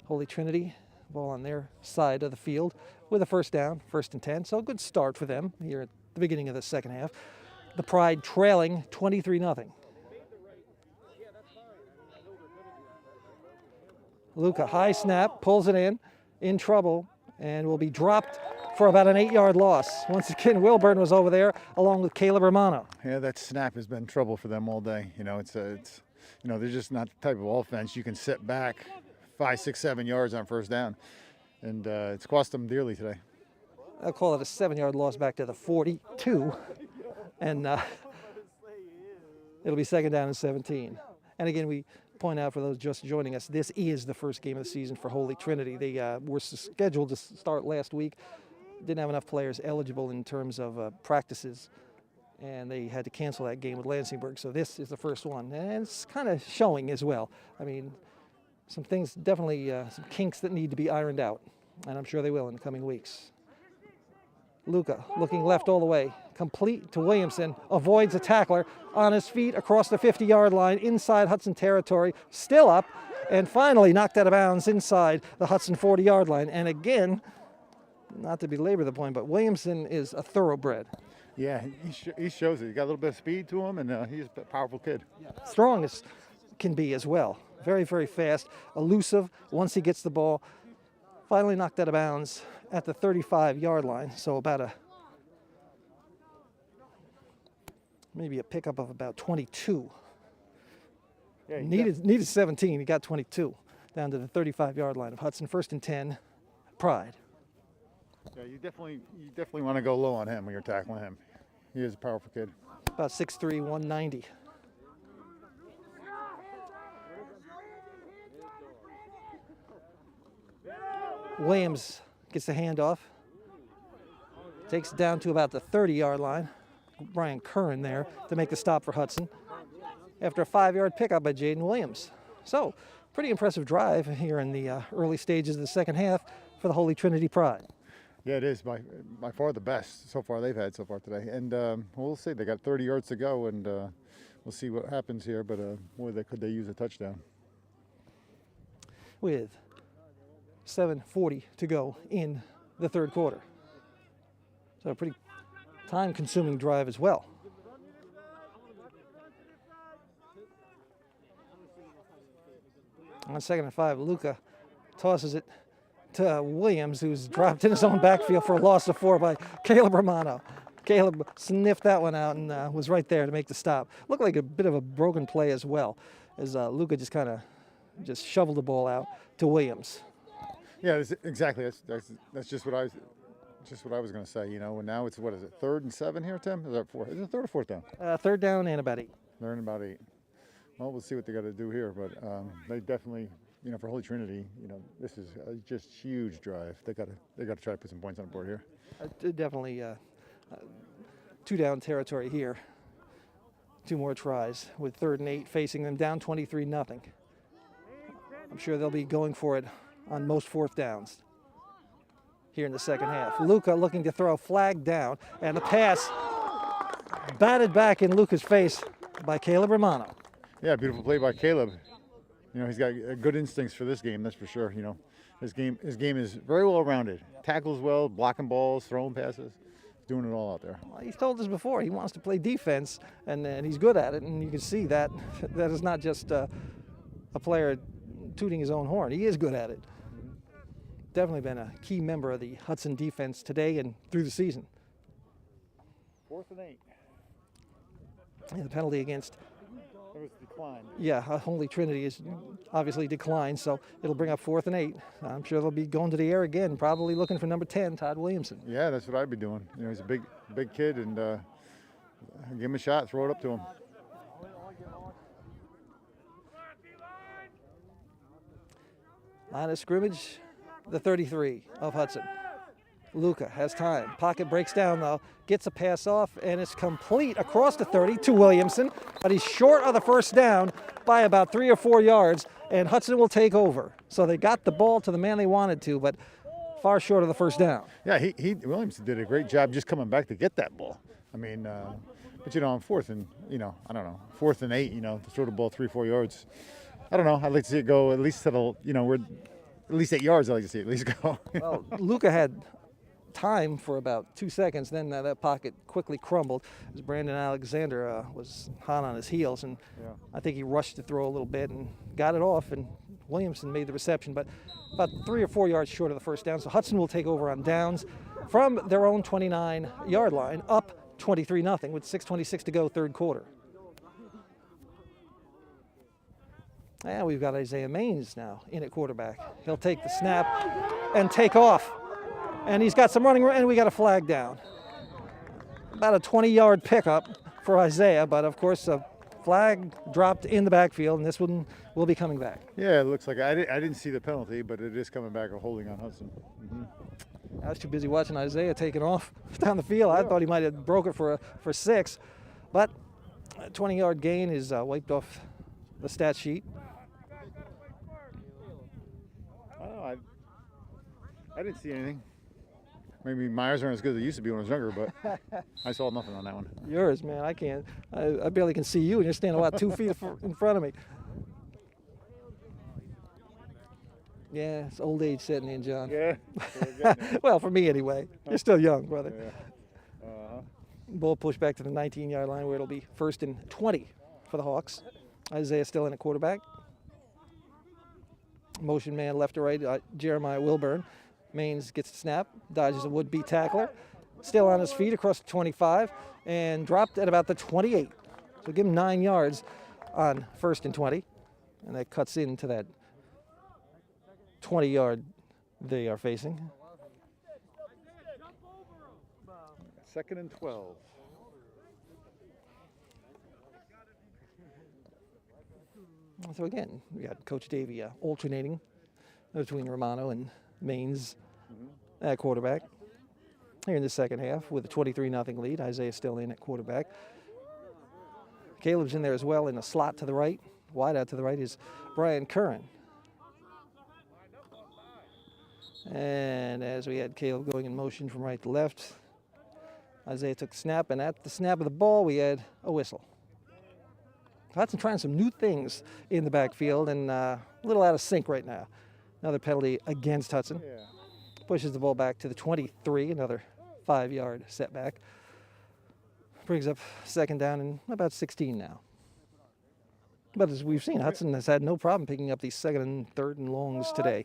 Holy Trinity, ball on their side of the field with a 1st down, 1st and 10. So a good start for them here at the beginning of the second half. The Pride trailing 23-0. Luca, high snap, pulls it in trouble, and will be dropped for about an 8-yard loss. Once again, Wilburn was over there along with Caleb Romano. Yeah, that snap has been trouble for them all day. They're just not the type of offense you can sit back 5, 6, 7 yards on 1st down, and it's cost them dearly today. I'll call it a 7-yard loss back to the 42, and it'll be 2nd down and 17. And again, we point out for those just joining us, this is the first game of the season for Holy Trinity. They were scheduled to start last week, didn't have enough players eligible in terms of practices, and they had to cancel that game with Lansingburg. So this is the first one, and it's kind of showing as well. I mean, some things definitely, some kinks that need to be ironed out, and I'm sure they will in the coming weeks. Luca looking left all the way, complete to Williamson, avoids a tackler on his feet across the 50-yard line inside Hudson territory, still up, and finally knocked out of bounds inside the Hudson 40-yard line. And again, not to belabor the point, but Williamson is a thoroughbred. Yeah, he shows it. He got a little bit of speed to him, and he's a powerful kid. Strong as can be as well. Very, very fast, elusive once he gets the ball. Finally knocked out of bounds at the 35-yard line, so about maybe a pickup of about 22. Yeah, needed 17, he got 22 down to the 35-yard line of Hudson. 1st and 10, Pride. Yeah, you definitely want to go low on him when you're tackling him. He is a powerful kid. About 6'3", 190. Williams gets the handoff. Takes it down to about the 30-yard line. Brian Curran there to make the stop for Hudson after a 5-yard pickup by Jaden Williams. So, pretty impressive drive here in the early stages of the second half for the Holy Trinity Pride. Yeah, it is by far the best so far they've had so far today. And we'll see. They got 30 yards to go, and we'll see what happens here. But boy, could they use a touchdown. With 7:40 to go in the third quarter. So a pretty time-consuming drive as well. On 2nd and 5, Luca tosses it to Williams, who's dropped in his own backfield for a loss of 4 by Caleb Romano. Caleb sniffed that one out and was right there to make the stop. Looked like a bit of a broken play as well, as Luca just kind of shoveled the ball out to Williams. Yeah, exactly. That's just what I was going to say. You know, and now it's what is it? 3rd and 7 here, Tim? Is that 4th? Is it 3rd or 4th down? 3rd down and about 8. They're in about 8. Well, we'll see what they got to do here, but they definitely, you know, for Holy Trinity, you know, this is a just huge drive. They got to try to put some points on the board here. Definitely 2-down territory here. 2 more tries with 3rd and 8 facing them, down 23-0. I'm sure they'll be going for it on most 4th downs here in the second half. Luca looking to throw, flag down, and the pass batted back in Luca's face by Caleb Romano. Yeah, beautiful play by Caleb. You know, he's got good instincts for this game, that's for sure. You know, his game is very well rounded. Tackles well, blocking balls, throwing passes, doing it all out there. Well, he's told us before he wants to play defense, and he's good at it. And you can see that is not just a player tooting his own horn. He is good at it. Definitely been a key member of the Hudson defense today and through the season. 4th and 8. And the penalty against. It was declined. Yeah, Holy Trinity is obviously declined, so it'll bring up 4th and 8. I'm sure they'll be going to the air again, probably looking for number 10, Todd Williamson. Yeah, that's what I'd be doing. You know, he's a big kid, and give him a shot, throw it up to him. Line of scrimmage, the 33 of Hudson. Luca has time. Pocket breaks down, though. Gets a pass off, and it's complete across the 30 to Williamson. But he's short of the 1st down by about 3 or 4 yards, and Hudson will take over. So they got the ball to the man they wanted to, but far short of the 1st down. Yeah, Williamson did a great job just coming back to get that ball. I mean, but, you know, on 4th and, you know, I don't know, 4th and 8, you know, to throw the ball 3-4 yards. I don't know. I'd like to see it go at least to the, you know, we're at least 8 yards. I'd like to see it at least go. Well, Luca had time for about 2 seconds, then that pocket quickly crumbled as Brandon Alexander was hot on his heels, and I think he rushed to throw a little bit and got it off, and Williamson made the reception, but about 3 or 4 yards short of the 1st down. So Hudson will take over on downs from their own 29-yard line, up 23-0 with 6:26 to go, 3rd quarter. And we've got Isaiah Maines now in at quarterback. He'll take the snap and take off. And he's got some running, and we got a flag down. About a 20-yard pickup for Isaiah, but of course a flag dropped in the backfield, and this one will be coming back. Yeah, it looks like I didn't see the penalty, but it is coming back, a holding on Hudson. I was too busy watching Isaiah taking off down the field. I thought he might have broke it for 6, but a 20-yard gain is wiped off the stat sheet. I don't know, I didn't see anything. Maybe my eyes aren't as good as they used to be when I was younger, but I saw nothing on that one. Yours, man, I can't. I barely can see you, and you're standing about 2 feet in front of me. Yeah, it's old age setting in, John. Yeah. Well, for me anyway. You're still young, brother. Yeah. Ball pushed back to the 19-yard line where it'll be 1st and 20 for the Hawks. Isaiah still in at quarterback. Motion man left to right, Jeremiah Wilburn. Maines gets the snap, dodges a would-be tackler. Still on his feet across the 25 and dropped at about the 28. So give him 9 yards on 1st and 20. And that cuts into that 20-yard they are facing. 2nd and 12. So again, we got Coach Davey alternating between Romano and Maines at quarterback. Here in the second half with a 23-0 lead. Isaiah still in at quarterback. Caleb's in there as well in a slot to the right. Wide out to the right is Brian Curran. And as we had Caleb going in motion from right to left, Isaiah took the snap, and at the snap of the ball, we had a whistle. Hudson trying some new things in the backfield and a little out of sync right now. Another penalty against Hudson. Pushes the ball back to the 23, another 5-yard setback. Brings up 2nd down and about 16 now. But as we've seen, Hudson has had no problem picking up these 2nd and 3rd and longs today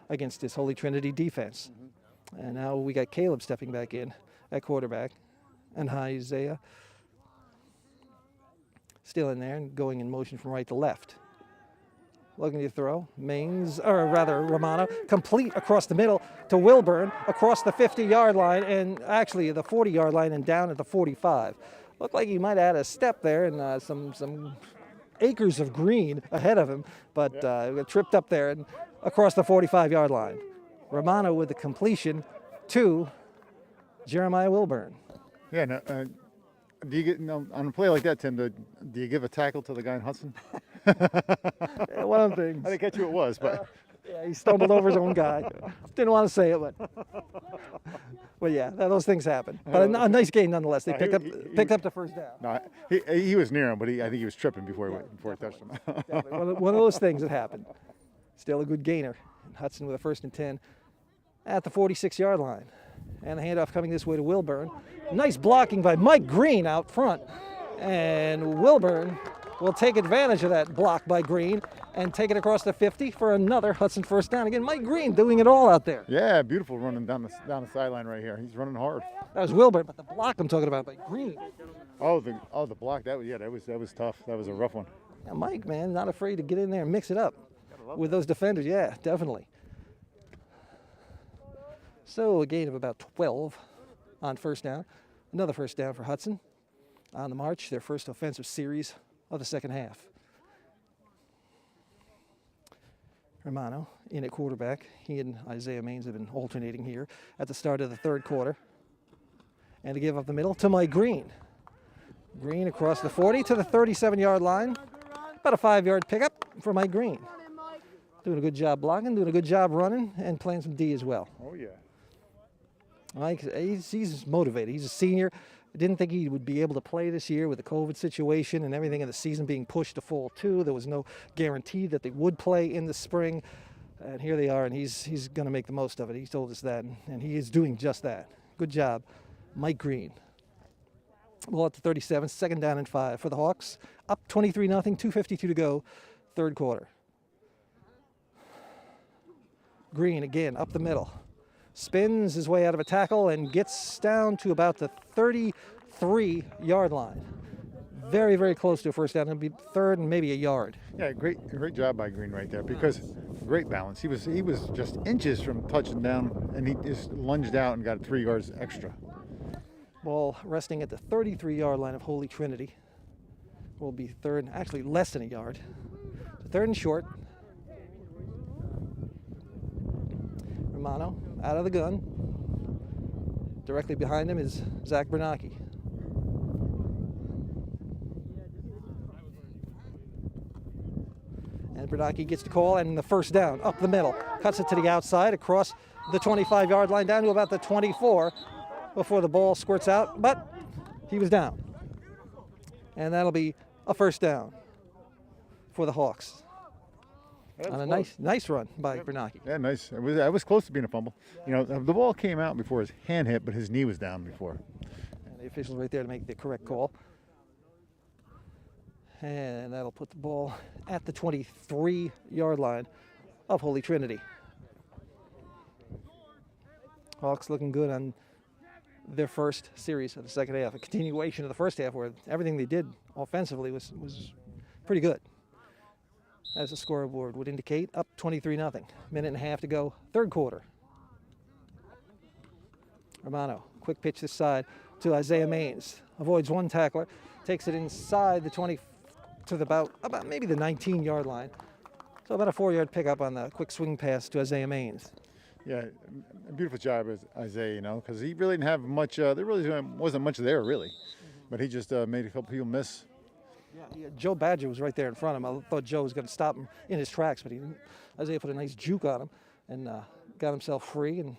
against this Holy Trinity defense. And now we got Caleb stepping back in at quarterback, and Isaiah still in there and going in motion from right to left. Looking to throw, Romano, complete across the middle to Wilburn, across the 50-yard line, and actually the 40-yard line and down at the 45. Looked like he might have had a step there and some acres of green ahead of him, but got tripped up there and across the 45-yard line. Romano with the completion to Jeremiah Wilburn. Yeah, no, do you get on a play like that, Tim? Do you give a tackle to the guy in Hudson? Yeah, one of the things. I didn't catch who it was, but yeah, he stumbled over his own guy. Didn't want to say it, but yeah, those things happen. But a nice game nonetheless. They picked up the 1st down. No, he was near him, but I think he was tripping before he touched him. One of those things that happened. Still a good gainer. Hudson with a 1st and 10 at the 46-yard line. And the handoff coming this way to Wilburn. Nice blocking by Mike Green out front. And Wilburn will take advantage of that block by Green and take it across the 50 for another Hudson 1st down. Again, Mike Green doing it all out there. Yeah, beautiful running down the sideline right here. He's running hard. That was Wilburn, but the block I'm talking about by Green. Oh, the block. That was tough. That was a rough one. Yeah, Mike, man, not afraid to get in there and mix it up with those defenders. Yeah, definitely. So a gain of about 12 on 1st down. Another 1st down for Hudson on the march, their first offensive series of the second half. Romano in at quarterback. He and Isaiah Maines have been alternating here at the start of the 3rd quarter. And to give up the middle to Mike Green. Green across the 40 to the 37-yard line. About a 5-yard pickup for Mike Green. Doing a good job blocking, doing a good job running, and playing some D as well. Oh, yeah. Mike, he's motivated. He's a senior. I didn't think he would be able to play this year with the COVID situation and everything, and the season being pushed to fall too. There was no guarantee that they would play in the spring, and here they are, and he's going to make the most of it. He told us that, and he is doing just that. Good job, Mike Green. Ball at the 37, 2nd down and 5 for the Hawks. Up 23-0, 2:52 to go, 3rd quarter. Green again up the middle. Spins his way out of a tackle and gets down to about the 33-yard line. Very, very close to a 1st down. It'll be 3rd and maybe a yard. Yeah, great job by Green right there, because great balance. He was just inches from touching down, and he just lunged out and got 3 yards extra. Ball resting at the 33-yard line of Holy Trinity. Will be 3rd, actually less than a yard. So 3rd and short. Romano out of the gun. Directly behind him is Zach Bernacchi. And Bernacchi gets the call, and the 1st down up the middle. Cuts it to the outside across the 25-yard line down to about the 24 before the ball squirts out, but he was down. And that'll be a 1st down for the Hawks. On a nice run by Bernacchi. Yeah, nice. It was close to being a fumble. You know, the ball came out before his hand hit, but his knee was down before. And The official's right there to make the correct call. And that'll put the ball at the 23-yard line of Holy Trinity. Hawks looking good on their first series of the second half. A continuation of the first half where everything they did offensively was pretty good. As the scoreboard would indicate, up 23-0. Minute and a half to go, third quarter. Romano, quick pitch this side to Isaiah Maines. Avoids one tackler, takes it inside the 20 to about maybe the 19-yard line. So about a 4-yard pickup on the quick swing pass to Isaiah Maines. Yeah, a beautiful job as Isaiah, because he really didn't have much. There really wasn't much there, really. But he just made a couple people miss. Yeah, Joe Badger was right there in front of him. I thought Joe was going to stop him in his tracks, but he didn't. Isaiah put a nice juke on him and got himself free and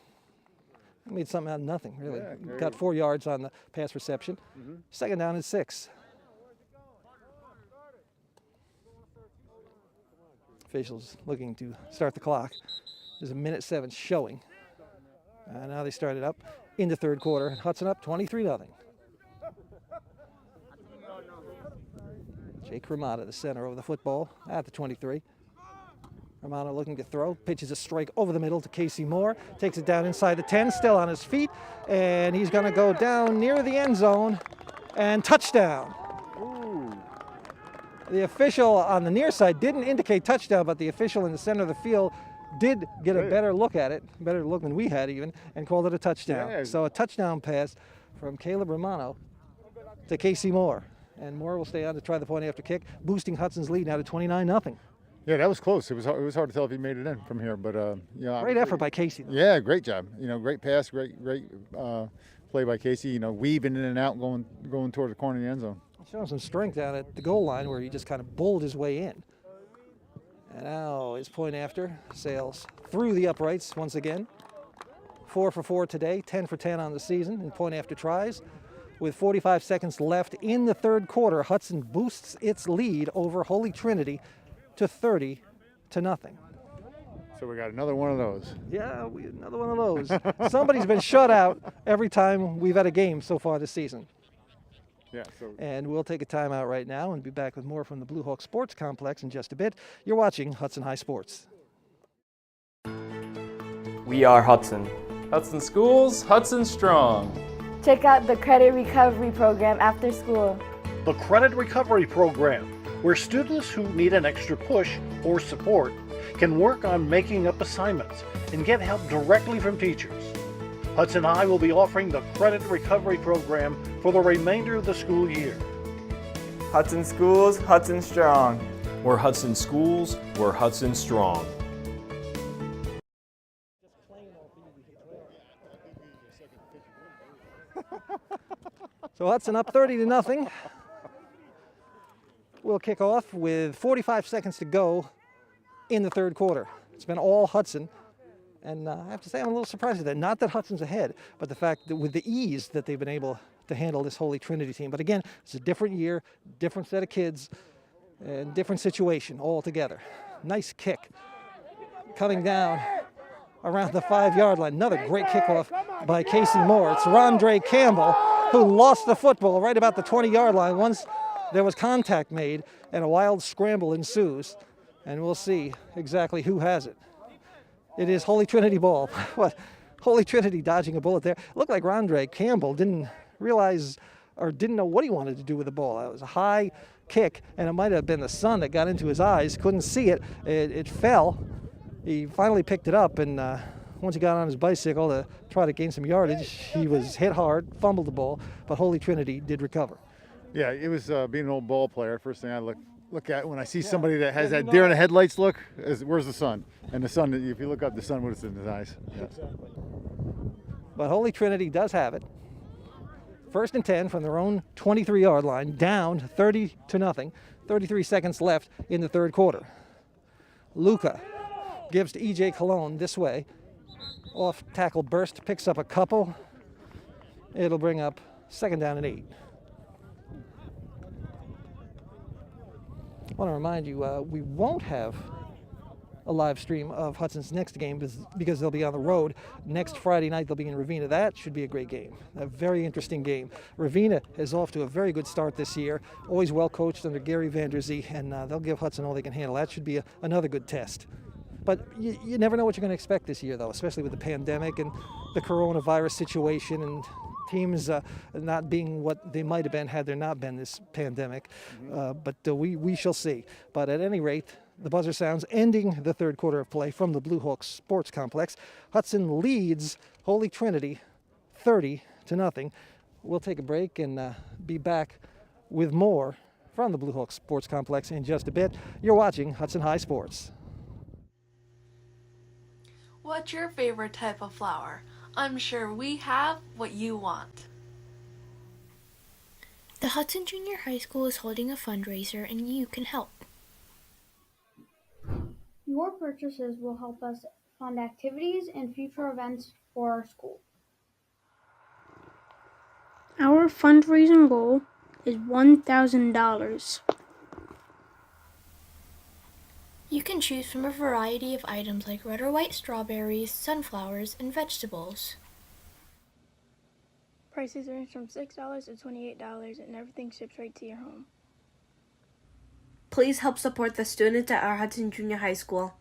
made something out of nothing, really. Yeah, got 4 yards on the pass reception. Second down and 6. Officials looking to start the clock. There's a minute 7 showing. And now they started up in the third quarter. Hudson up 23-0. Jake Ramada, the center of the football at the 23. Romano looking to throw, pitches a strike over the middle to Casey Moore, takes it down inside the 10, still on his feet, and he's going to go down near the end zone, and touchdown. Ooh. The official on the near side didn't indicate touchdown, but the official in the center of the field did get a better look at it, better look than we had even, and called it a touchdown. Yeah. So a touchdown pass from Caleb Romano to Casey Moore. And Moore will stay on to try the point after kick, boosting Hudson's lead now to 29-0. Yeah, that was close. It was hard to tell if he made it in from here, but yeah. Great effort by Casey, though. Yeah, great job. Great pass, great play by Casey. Weaving in and out, going toward the corner of the end zone. Showing some strength down at the goal line where he just kind of bowled his way in. And now his point after sails through the uprights once again. 4 for 4 today, 10 for 10 on the season in point after tries. With 45 seconds left in the third quarter, Hudson boosts its lead over Holy Trinity to 30-0. So we got another one of those. Yeah, another one of those. Somebody's been shut out every time we've had a game so far this season. Yeah. And we'll take a timeout right now and be back with more from the Bluehawks Sports Complex in just a bit. You're watching Hudson High Sports. We are Hudson. Hudson Schools, Hudson Strong. Check out the credit recovery program after school. The Credit Recovery Program, where students who need an extra push or support can work on making up assignments and get help directly from teachers. Hudson High will be offering the Credit Recovery Program for the remainder of the school year. Hudson Schools, Hudson Strong. We're Hudson Schools, we're Hudson Strong. So Hudson up 30-0. We'll kick off with 45 seconds to go in the third quarter. It's been all Hudson. And I have to say I'm a little surprised at that. Not that Hudson's ahead, but the fact that with the ease that they've been able to handle this Holy Trinity team. But again, it's a different year, different set of kids, and different situation altogether. Nice kick coming down around the 5-yard line. Another great kickoff by Casey Moore. It's Rondre Campbell who lost the football right about the 20-yard line once there was contact made and a wild scramble ensues. And we'll see exactly who has it. It is Holy Trinity ball. What? Holy Trinity dodging a bullet there. It looked like Rondre Campbell didn't realize or didn't know what he wanted to do with the ball. It was a high kick, and it might have been the sun that got into his eyes. Couldn't see it. It fell. He finally picked it up, and once he got on his bicycle to try to gain some yardage, he was hit hard, fumbled the ball, but Holy Trinity did recover. Yeah, it was being an old ball player. First thing I look at when I see somebody that has that deer in the headlights look is where's the sun? And the sun, if you look up, the sun was in his eyes. Yeah. Exactly. But Holy Trinity does have it. 1st and 10 from their own 23-yard line, down 30-0. 33 seconds left in the third quarter. Luca gives to E.J. Colon this way. Off tackle burst, picks up a couple. It'll bring up 2nd down and 8. I want to remind you, we won't have a live stream of Hudson's next game because they'll be on the road. Next Friday night, they'll be in Ravenna. That should be a great game, a very interesting game. Ravenna is off to a very good start this year, always well coached under Gary Vanderzee, and they'll give Hudson all they can handle. That should be another good test. But you never know what you're going to expect this year, though, especially with the pandemic and the coronavirus situation and teams not being what they might have been had there not been this pandemic. But we shall see. But at any rate, the buzzer sounds, ending the third quarter of play from the Bluehawks Sports Complex. Hudson leads Holy Trinity 30-0. We'll take a break and be back with more from the Bluehawks Sports Complex in just a bit. You're watching Hudson High Sports. What's your favorite type of flower? I'm sure we have what you want. The Hudson Junior High School is holding a fundraiser and you can help. Your purchases will help us fund activities and future events for our school. Our fundraising goal is $1,000. You can choose from a variety of items like red or white strawberries, sunflowers, and vegetables. Prices range from $6 to $28 and everything ships right to your home. Please help support the students at our Hudson Junior High School.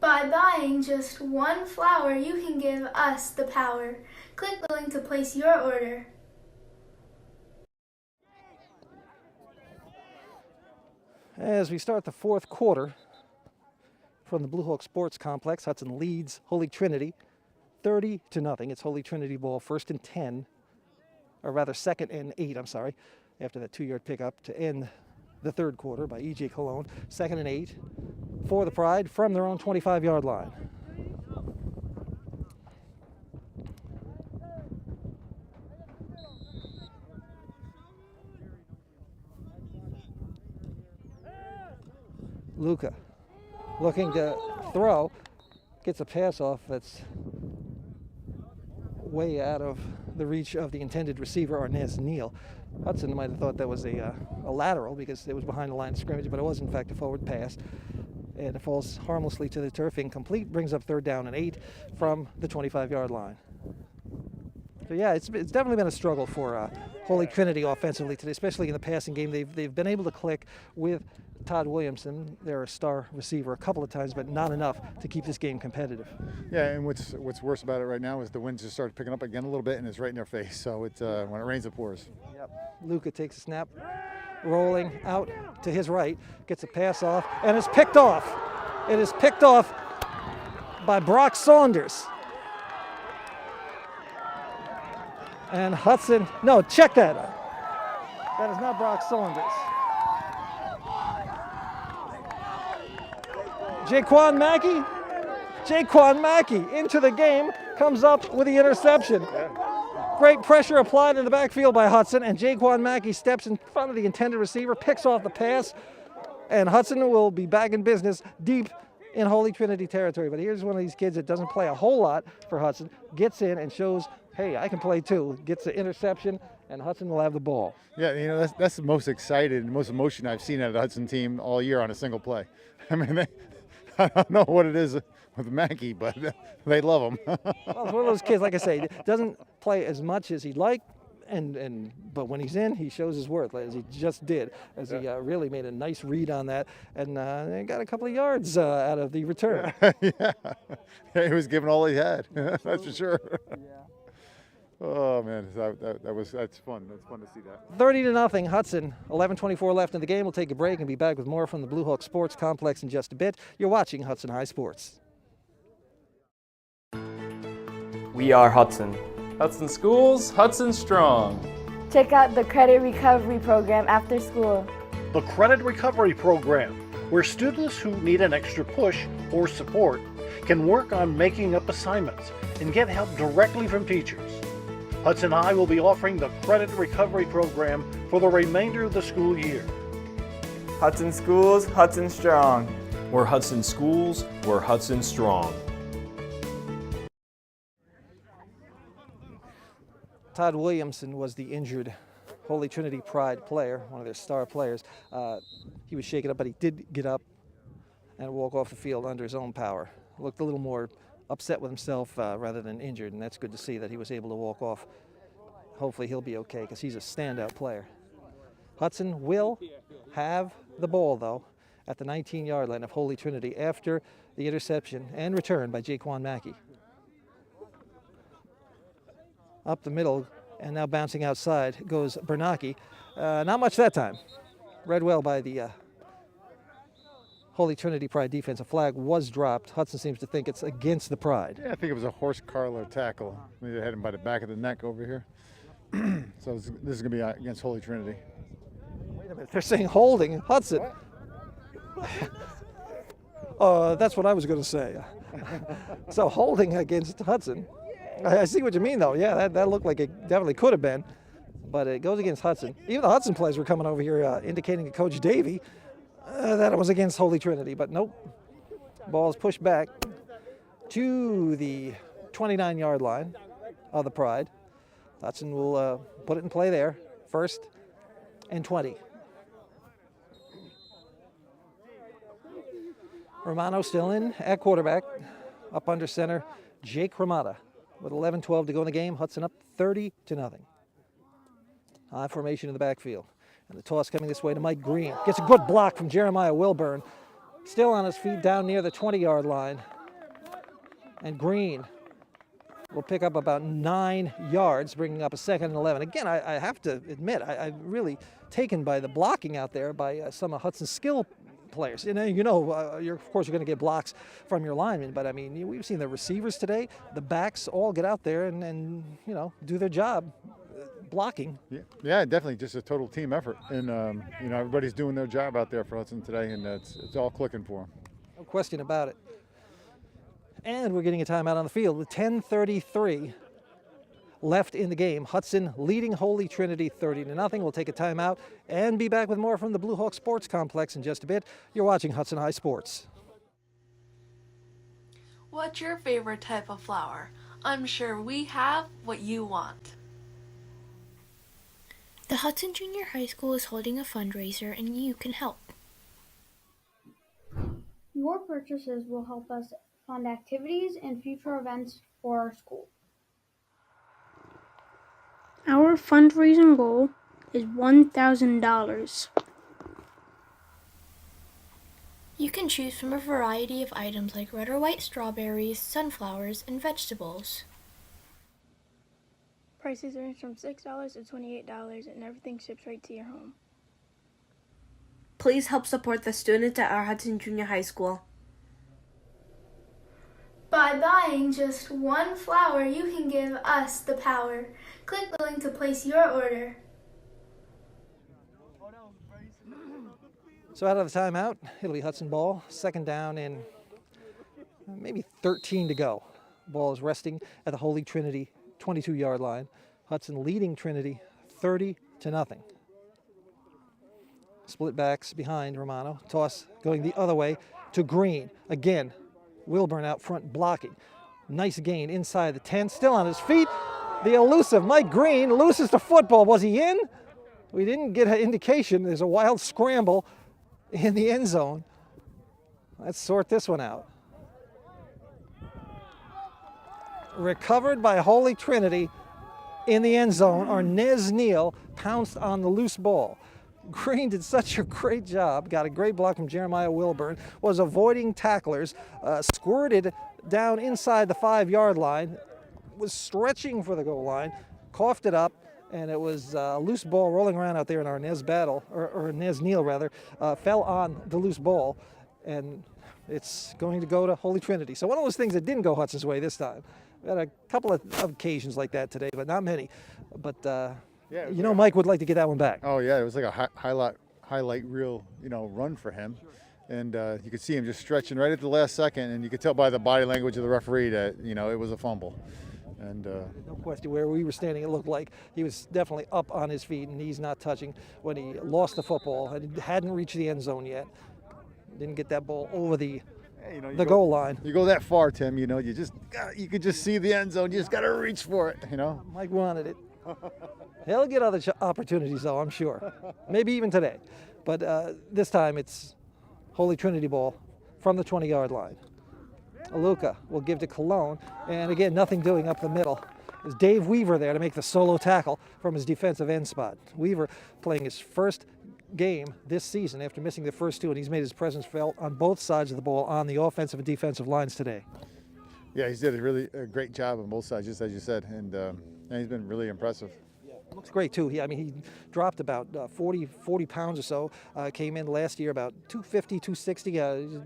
By buying just one flower, you can give us the power. Click the link to place your order. As we start the fourth quarter from the Bluehawks Sports Complex, Hudson leads Holy Trinity 30-0. It's Holy Trinity ball, first and 10, or rather second and 8, I'm sorry, after that 2-yard pickup to end the third quarter by E.J. Colon. Second and 8 for the Pride from their own 25-yard line. Luca looking to throw, gets a pass off that's way out of the reach of the intended receiver, Arnaz Neal. Hudson might have thought that was a lateral because it was behind the line of scrimmage, but it was in fact a forward pass. And it falls harmlessly to the turf, incomplete, brings up third down and 8 from the 25-yard line. So yeah, it's definitely been a struggle for Holy Trinity offensively today, especially in the passing game. They've been able to click with Todd Williamson, their star receiver, a couple of times, but not enough to keep this game competitive. Yeah, and what's worse about it right now is the winds just started picking up again a little bit, and it's right in their face. So it's when it rains, it pours. Yep. Luca takes a snap, rolling out to his right, gets a pass off, and is picked off. It is picked off by Brock Saunders. And Hudson, no, check that. That is not Brock Saunders. Jaquan Mackey into the game, comes up with the interception. Great pressure applied in the backfield by Hudson, and Jaquan Mackey steps in front of the intended receiver, picks off the pass, and Hudson will be back in business deep in Holy Trinity territory. But here's one of these kids that doesn't play a whole lot for Hudson, gets in and shows, hey, I can play too, gets the interception, and Hudson will have the ball. Yeah, you know, that's the most excited, most emotion I've seen out of the Hudson team all year on a single play. I mean, I don't know what it is with Mackey, but they love him. Well, it's one of those kids, like I say, doesn't play as much as he'd like, but when he's in, he shows his worth, as he just did, as he really made a nice read on that, and got a couple of yards out of the return. Yeah, he was giving all he had, that's for sure. Yeah. Oh man, that's fun. That's fun to see that. 30-0 Hudson. 11:24 left in the game. We'll take a break and be back with more from the Bluehawks Sports Complex in just a bit. You're watching Hudson High Sports. We are Hudson. Hudson Schools, Hudson Strong. Check out the credit recovery program after school. The Credit Recovery Program, where students who need an extra push or support can work on making up assignments and get help directly from teachers. Hudson High will be offering the Credit Recovery Program for the remainder of the school year. Hudson Schools, Hudson Strong. We're Hudson Schools, we're Hudson Strong. Todd Williamson was the injured Holy Trinity Pride player, one of their star players. He was shaken up, but he did get up and walk off the field under his own power. Looked a little more upset with himself rather than injured, and that's good to see that he was able to walk off. Hopefully he'll be okay because he's a standout player. Hudson will have the ball, though, at the 19-yard line of Holy Trinity after the interception and return by Jaquan Mackey. Up the middle, and now bouncing outside goes Bernacchi. Not much that time. Read well by the Holy Trinity Pride defense. A flag was dropped. Hudson seems to think it's against the Pride. Yeah, I think it was a horse collar tackle. Maybe they had him by the back of the neck over here. So this is going to be against Holy Trinity. Wait a minute, they're saying holding Hudson. That's what I was going to say. So holding against Hudson. I see what you mean, though. Yeah, that looked like it definitely could have been, but it goes against Hudson. Even the Hudson players were coming over here indicating to Coach Davey that it was against Holy Trinity, but nope. Ball is pushed back to the 29-yard line of the Pride. Hudson will put it in play there. 1st and 20. Romano still in at quarterback. Up under center, Jake Ramada. With 11-12 to go in the game, Hudson up 30-0. High formation in the backfield. And the toss coming this way to Mike Green. Gets a good block from Jeremiah Wilburn. Still on his feet down near the 20-yard line. And Green will pick up about 9 yards, bringing up a 2nd and 11. Again, I have to admit, I'm really taken by the blocking out there by some of Hudson's skill players. Of course, you're going to get blocks from your linemen, but I mean, we've seen the receivers today, the backs all get out there and do their job blocking. Yeah, definitely, just a total team effort, and everybody's doing their job out there for Hudson today, and it's all clicking for them. No question about it. And we're getting a timeout on the field with 10:33 left in the game. Hudson leading Holy Trinity 30-0. We'll take a timeout and be back with more from the Bluehawks Sports Complex in just a bit. You're watching Hudson High Sports. What's your favorite type of flower? I'm sure we have what you want. The Hudson Junior High School is holding a fundraiser and you can help. Your purchases will help us fund activities and future events for our school. Our fundraising goal is $1,000. You can choose from a variety of items like red or white strawberries, sunflowers, and vegetables. Prices range from $6 to $28 and everything ships right to your home. Please help support the students at our Hudson Junior High School. By buying just one flower, you can give us the power. Click the link to place your order. So out of the timeout, it'll be Hudson ball. 2nd down and maybe 13 to go. Ball is resting at the Holy Trinity 22-yard line. Hudson leading Trinity 30-0. Split backs behind Romano. Toss going the other way to Green. Again, Wilburn out front blocking. Nice gain inside the 10. Still on his feet. The elusive Mike Green loses the football. Was he in? We didn't get an indication. There's a wild scramble in the end zone. Let's sort this one out. Recovered by Holy Trinity in the end zone. Arnez Neal pounced on the loose ball. Green did such a great job, got a great block from Jeremiah Wilburn, was avoiding tacklers, squirted down inside the 5-yard line, was stretching for the goal line, coughed it up, and it was a loose ball rolling around out there in Arnez Neal rather, fell on the loose ball, and it's going to go to Holy Trinity. So one of those things that didn't go Hudson's way this time. We had a couple of occasions like that today, but not many. But Mike would like to get that one back. Oh yeah, it was like a highlight reel, run for him, and you could see him just stretching right at the last second, and you could tell by the body language of the referee that it was a fumble. And no question, where we were standing, it looked like he was definitely up on his feet and knees not touching when he lost the football and hadn't reached the end zone yet. Didn't get that ball over the goal line. You go that far, Tim. You could just see the end zone. You just got to reach for it. Mike wanted it. He'll get other opportunities, though, I'm sure. Maybe even today. But this time it's Holy Trinity ball. from the 20-yard line. Luca will give to Cologne, and again, nothing doing up the middle. There's Dave Weaver there to make the solo tackle from his defensive end spot. Weaver playing his first game this season after missing the first two, and he's made his presence felt on both sides of the ball on the offensive and defensive lines today. Yeah, he's did a great job on both sides, just as you said, and he's been really impressive. Looks great too. He dropped about 40 pounds or so. Came in last year about 250, 260, he's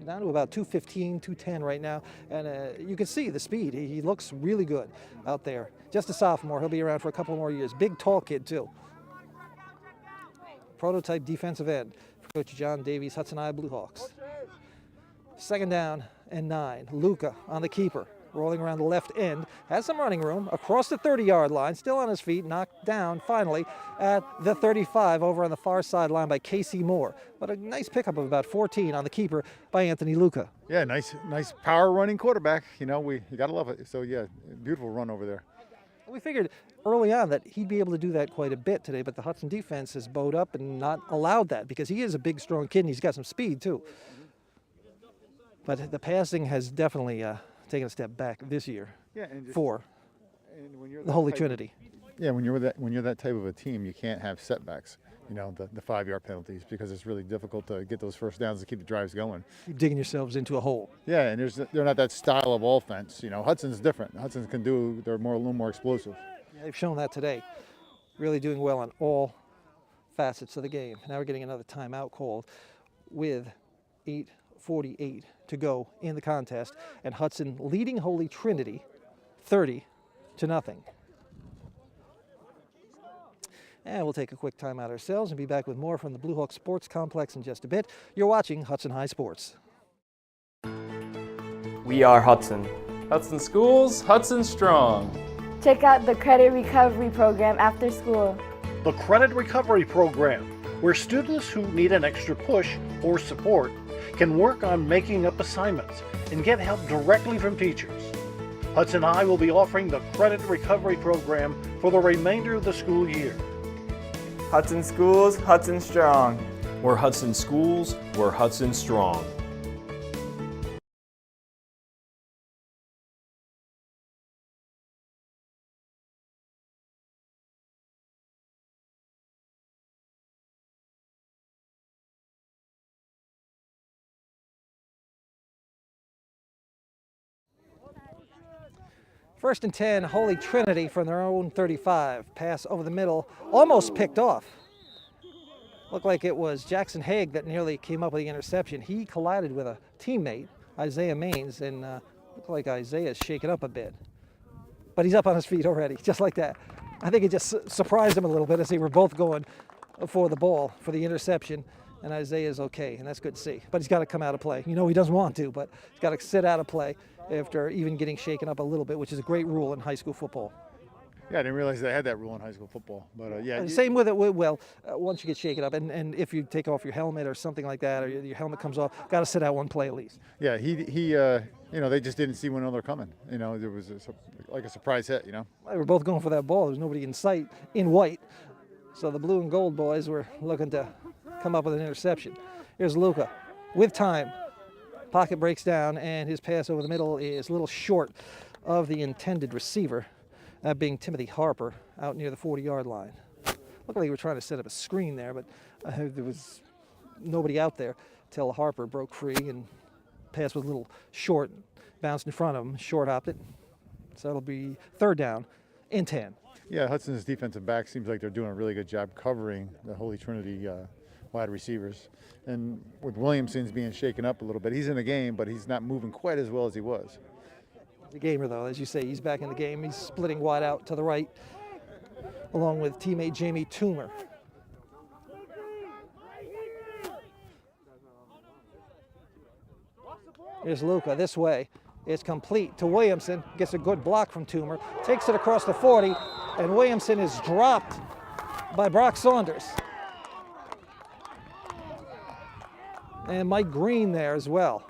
down to about 215, 210 right now. And you can see the speed. He looks really good out there. Just a sophomore. He'll be around for a couple more years. Big, tall kid too. Prototype defensive end for Coach John Davies, Hudson High Bluehawks. 2nd down and 9. Luca on the keeper. Rolling around the left end, has some running room, across the 30-yard line, still on his feet, knocked down finally at the 35 over on the far sideline by Casey Moore. But a nice pickup of about 14 on the keeper by Anthony Luca. Yeah, nice power running quarterback. You got to love it. So yeah, beautiful run over there. We figured early on that he'd be able to do that quite a bit today, but the Hudson defense has bowed up and not allowed that because he is a big, strong kid and he's got some speed too. But the passing has definitely taken a step back this year for the Holy Trinity. Yeah, when you're that type of a team, you can't have setbacks. The 5-yard penalties, because it's really difficult to get those first downs to keep the drives going. You're digging yourselves into a hole. Yeah, and they're not that style of offense. Hudson's different. Hudson they're a little more explosive. Yeah, they've shown that today. Really doing well on all facets of the game. Now we're getting another timeout called with 8:48 to go in the contest, and Hudson leading Holy Trinity 30-0. And we'll take a quick time out ourselves and be back with more from the Bluehawks Sports Complex in just a bit. You're watching Hudson High Sports. We are Hudson. Hudson Schools, Hudson Strong. Check out the Credit Recovery Program after school. The Credit Recovery Program, where students who need an extra push or support can work on making up assignments and get help directly from teachers. Hudson High will be offering the Credit Recovery Program for the remainder of the school year. Hudson Schools, Hudson Strong. We're Hudson Schools, we're Hudson Strong. First and 10, Holy Trinity from their own 35. Pass over the middle, almost picked off. Looked like it was Jackson Haig that nearly came up with the interception. He collided with a teammate, Isaiah Maines, and looked like Isaiah's shaken up a bit. But he's up on his feet already, just like that. I think it just surprised him a little bit as they were both going for the ball, for the interception. And Isaiah's okay, and that's good to see. But he's got to come out of play. He doesn't want to, but he's got to sit out of play after even getting shaken up a little bit, which is a great rule in high school football. Yeah, I didn't realize they had that rule in high school football. But yeah. Same with it. Well, once you get shaken up, and if you take off your helmet or something like that, or your helmet comes off, got to sit out one play at least. Yeah, he they just didn't see one another coming. There was like a surprise hit. They were both going for that ball. There was nobody in sight in white, so the blue and gold boys were looking to come up with an interception. Here's Luca with time. Pocket breaks down, and his pass over the middle is a little short of the intended receiver, that being Timothy Harper out near the 40-yard line. Looked like they were trying to set up a screen there, but there was nobody out there till Harper broke free, and pass was a little short, bounced in front of him, short hopped it. So it'll be 3rd down and 10. Yeah, Hudson's defensive back seems like they're doing a really good job covering the Holy Trinity wide receivers. And with Williamson's being shaken up a little bit, he's in the game, but he's not moving quite as well as he was. The gamer, though, as you say, he's back in the game. He's splitting wide out to the right, along with teammate Jamie Toomer. Here's Luca this way. It's complete to Williamson. Gets a good block from Toomer. Takes it across the 40, and Williamson is dropped by Brock Saunders. And Mike Green there as well.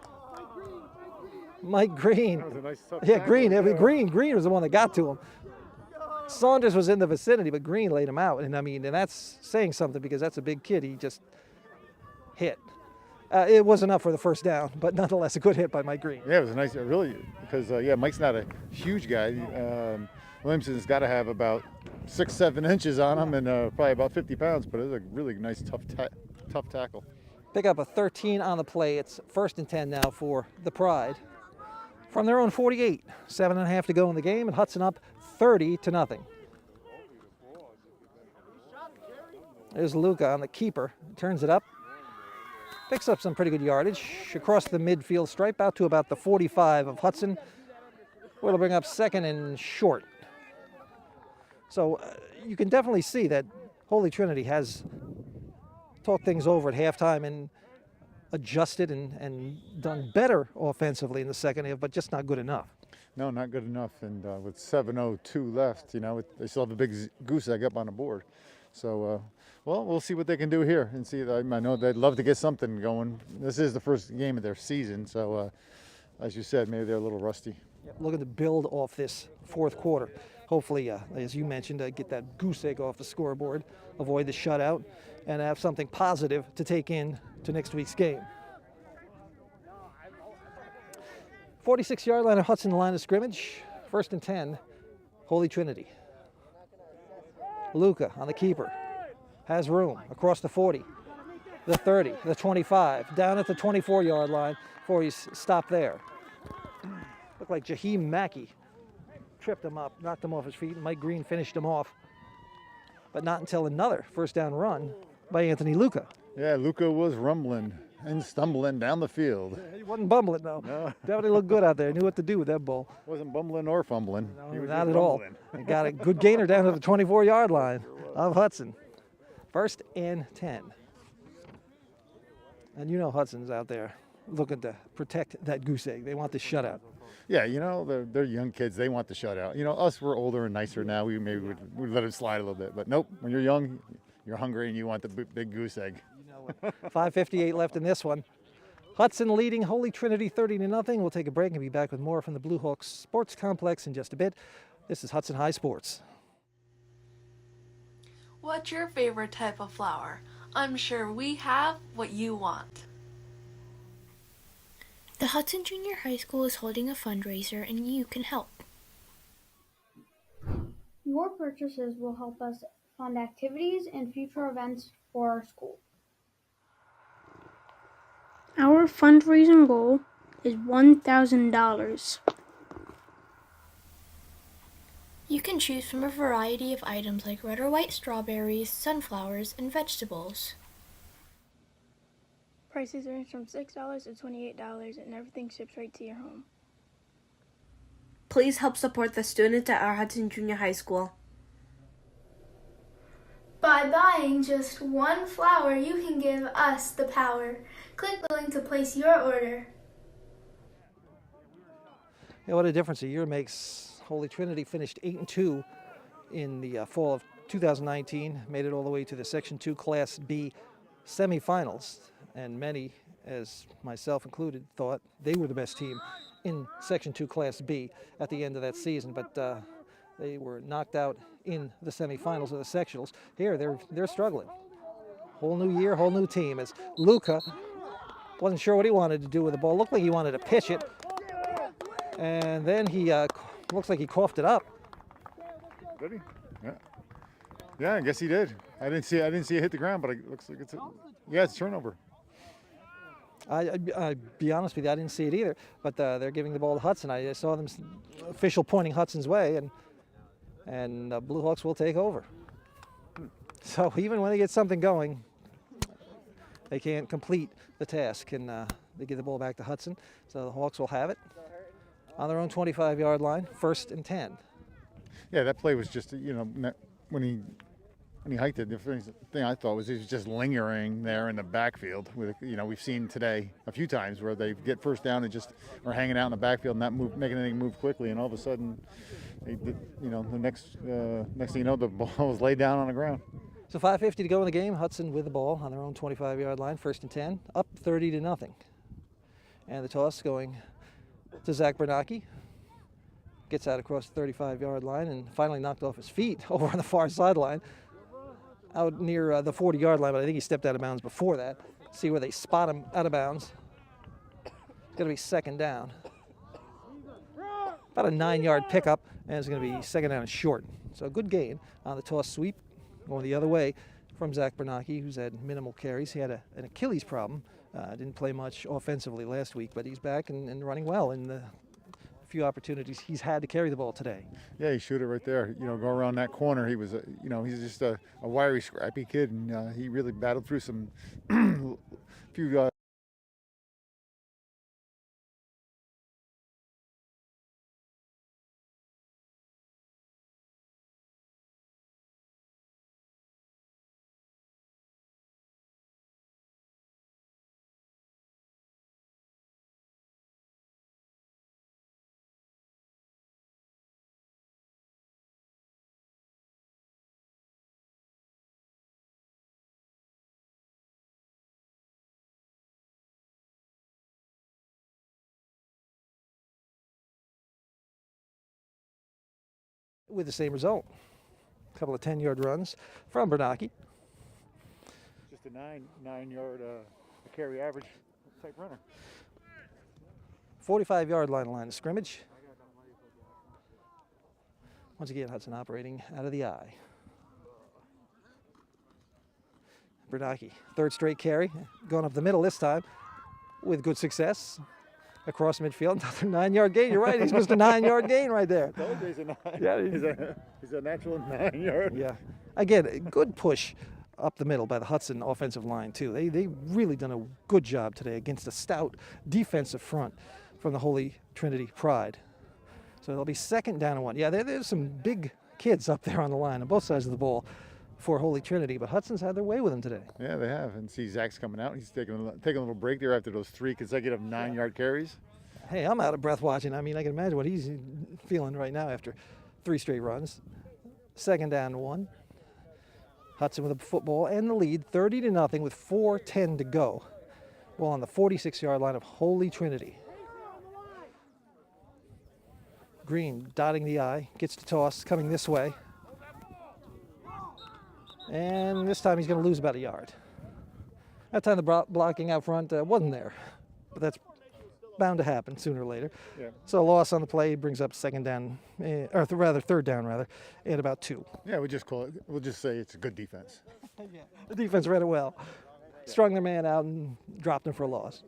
Mike Green. That was a nice tough Yeah, tackle. Green was the one that got to him. Saunders was in the vicinity, but Green laid him out. And that's saying something because that's a big kid he just hit. It wasn't enough for the first down, but nonetheless a good hit by Mike Green. Yeah, it was a nice, really, because Mike's not a huge guy. Williamson's got to have about 6-7 inches on him and probably about 50 pounds, but it was a really nice, tough tackle. Pick up a 13 on the play. It's 1st and 10 now for the Pride. From their own 48, 7.5 to go in the game, and Hudson up 30-0. There's Luca on the keeper, turns it up, picks up some pretty good yardage across the midfield stripe out to about the 45 of Hudson. Will bring up 2nd and short. So you can definitely see that Holy Trinity has talked things over at halftime and adjusted and done better offensively in the second half, but just not good enough. No, not good enough. And with 7:02 left, they still have a big goose egg up on the board. So, well, we'll see what they can do here and see. I know they'd love to get something going. This is the first game of their season, so as you said, maybe they're a little rusty. Looking to build off this fourth quarter. Hopefully, as you mentioned, get that goose egg off the scoreboard, avoid the shutout, and have something positive to take in to next week's game. 46-yard line of Hudson line of scrimmage. 1st and 10, Holy Trinity. Luca on the keeper. Has room across the 40, the 30, the 25, down at the 24-yard line before he's stopped there. Looked like Jaheim Mackey tripped him up, knocked him off his feet, and Mike Green finished him off. But not until another first down run by Anthony Luca. Yeah, Luca was rumbling and stumbling down the field. He wasn't bumbling, though. No. Definitely looked good out there. Knew what to do with that ball. Wasn't bumbling or fumbling. No, he was not at all. He got a good gainer down to the 24-yard line of Hudson. 1st and 10. And you know Hudson's out there looking to protect that goose egg. They want the shutout. Yeah, they're young kids. They want the shutout. Us, we're older and nicer now. We maybe would let it slide a little bit. But nope, when you're young, you're hungry and you want the big goose egg. 5:58 left in this one. Hudson leading Holy Trinity 30-0. We'll take a break and be back with more from the Bluehawks Sports Complex in just a bit. This is Hudson High Sports. What's your favorite type of flower? I'm sure we have what you want. The Hudson Junior High School is holding a fundraiser and you can help. Your purchases will help us fund activities and future events for our school. Our fundraising goal is $1,000. You can choose from a variety of items like red or white strawberries, sunflowers, and vegetables. Prices range from $6 to $28 and everything ships right to your home. Please help support the students at our Hudson Junior High School. By buying just one flower, you can give us the power. Click the link to place your order. Yeah, what a difference a year makes. Holy Trinity finished 8-2 in the fall of 2019, made it all the way to the Section 2 Class B semifinals, and many, as myself included, thought they were the best team in Section 2 Class B at the end of that season, but they were knocked out in the semifinals of the sectionals. Here, they're struggling. Whole new year, whole new team, as Luca wasn't sure what he wanted to do with the ball. Looked like he wanted to pitch it, and then he looks like he coughed it up. Did he? Yeah, I guess he did. I didn't see it hit the ground, but it looks like it's a turnover. I'll be honest with you, I didn't see it either, but they're giving the ball to Hudson. I saw them official pointing Hudson's way, and Bluehawks will take over. So even when they get something going, they can't complete the task, and they give the ball back to Hudson. So the Hawks will have it on their own 25-yard line, 1st and 10. Yeah, that play was just, when he hiked it, the thing I thought was he was just lingering there in the backfield. We've seen today a few times where they get first down and just are hanging out in the backfield and not making anything move quickly, and all of a sudden, the next thing you know, the ball was laid down on the ground. So 5:50 to go in the game. Hudson with the ball on their own 25-yard line, 1st and 10, up 30-0. And the toss going to Zach Bernacki. Gets out across the 35-yard line and finally knocked off his feet over on the far sideline, out near the 40-yard line, but I think he stepped out of bounds before that. See where they spot him out of bounds. It's going to be second down. About a 9-yard pickup, and it's going to be second down and short. So a good gain on the toss sweep, going the other way from Zach Bernacki, who's had minimal carries. He had an Achilles problem. Didn't play much offensively last week, but he's back and running well in the few opportunities he's had to carry the ball today. Yeah, he shoot it right there. You know, go around that corner. He was, he's just a wiry, scrappy kid, and he really battled through some few. With the same result. A couple of 10-yard runs from Bernacki. Just a 9-yard carry average type runner. 45-yard line of scrimmage. Once again, Hudson operating out of the eye. Bernacki, third straight carry, going up the middle this time with good success. Across midfield, another 9-yard gain. You're right, he's just a 9-yard gain right there. He's a 9. Yeah, he's a natural 9-yard. Yeah. Again, a good push up the middle by the Hudson offensive line, too. They really done a good job today against a stout defensive front from the Holy Trinity Pride. So it'll be second down and 1. Yeah, there's some big kids up there on the line on both sides of the ball for Holy Trinity, but Hudson's had their way with them today. Yeah, they have. And see Zach's coming out. He's taking a little break there after those 3 consecutive 9-yard carries. Hey, I'm out of breath watching. I mean, I can imagine what he's feeling right now after 3 straight runs. Second down and 1. Hudson with the football and the lead, 30-0 with 4:10 to go. Well, on the 46-yard line of Holy Trinity. Green dotting the I, gets the toss, coming this way. And this time he's going to lose about a yard. That time the blocking out front wasn't there, but that's bound to happen sooner or later. Yeah. So a loss on the play brings up second down, third down, and about 2. Yeah, we'll just say it's a good defense. Yeah. The defense read it well. Strung their man out and dropped him for a loss.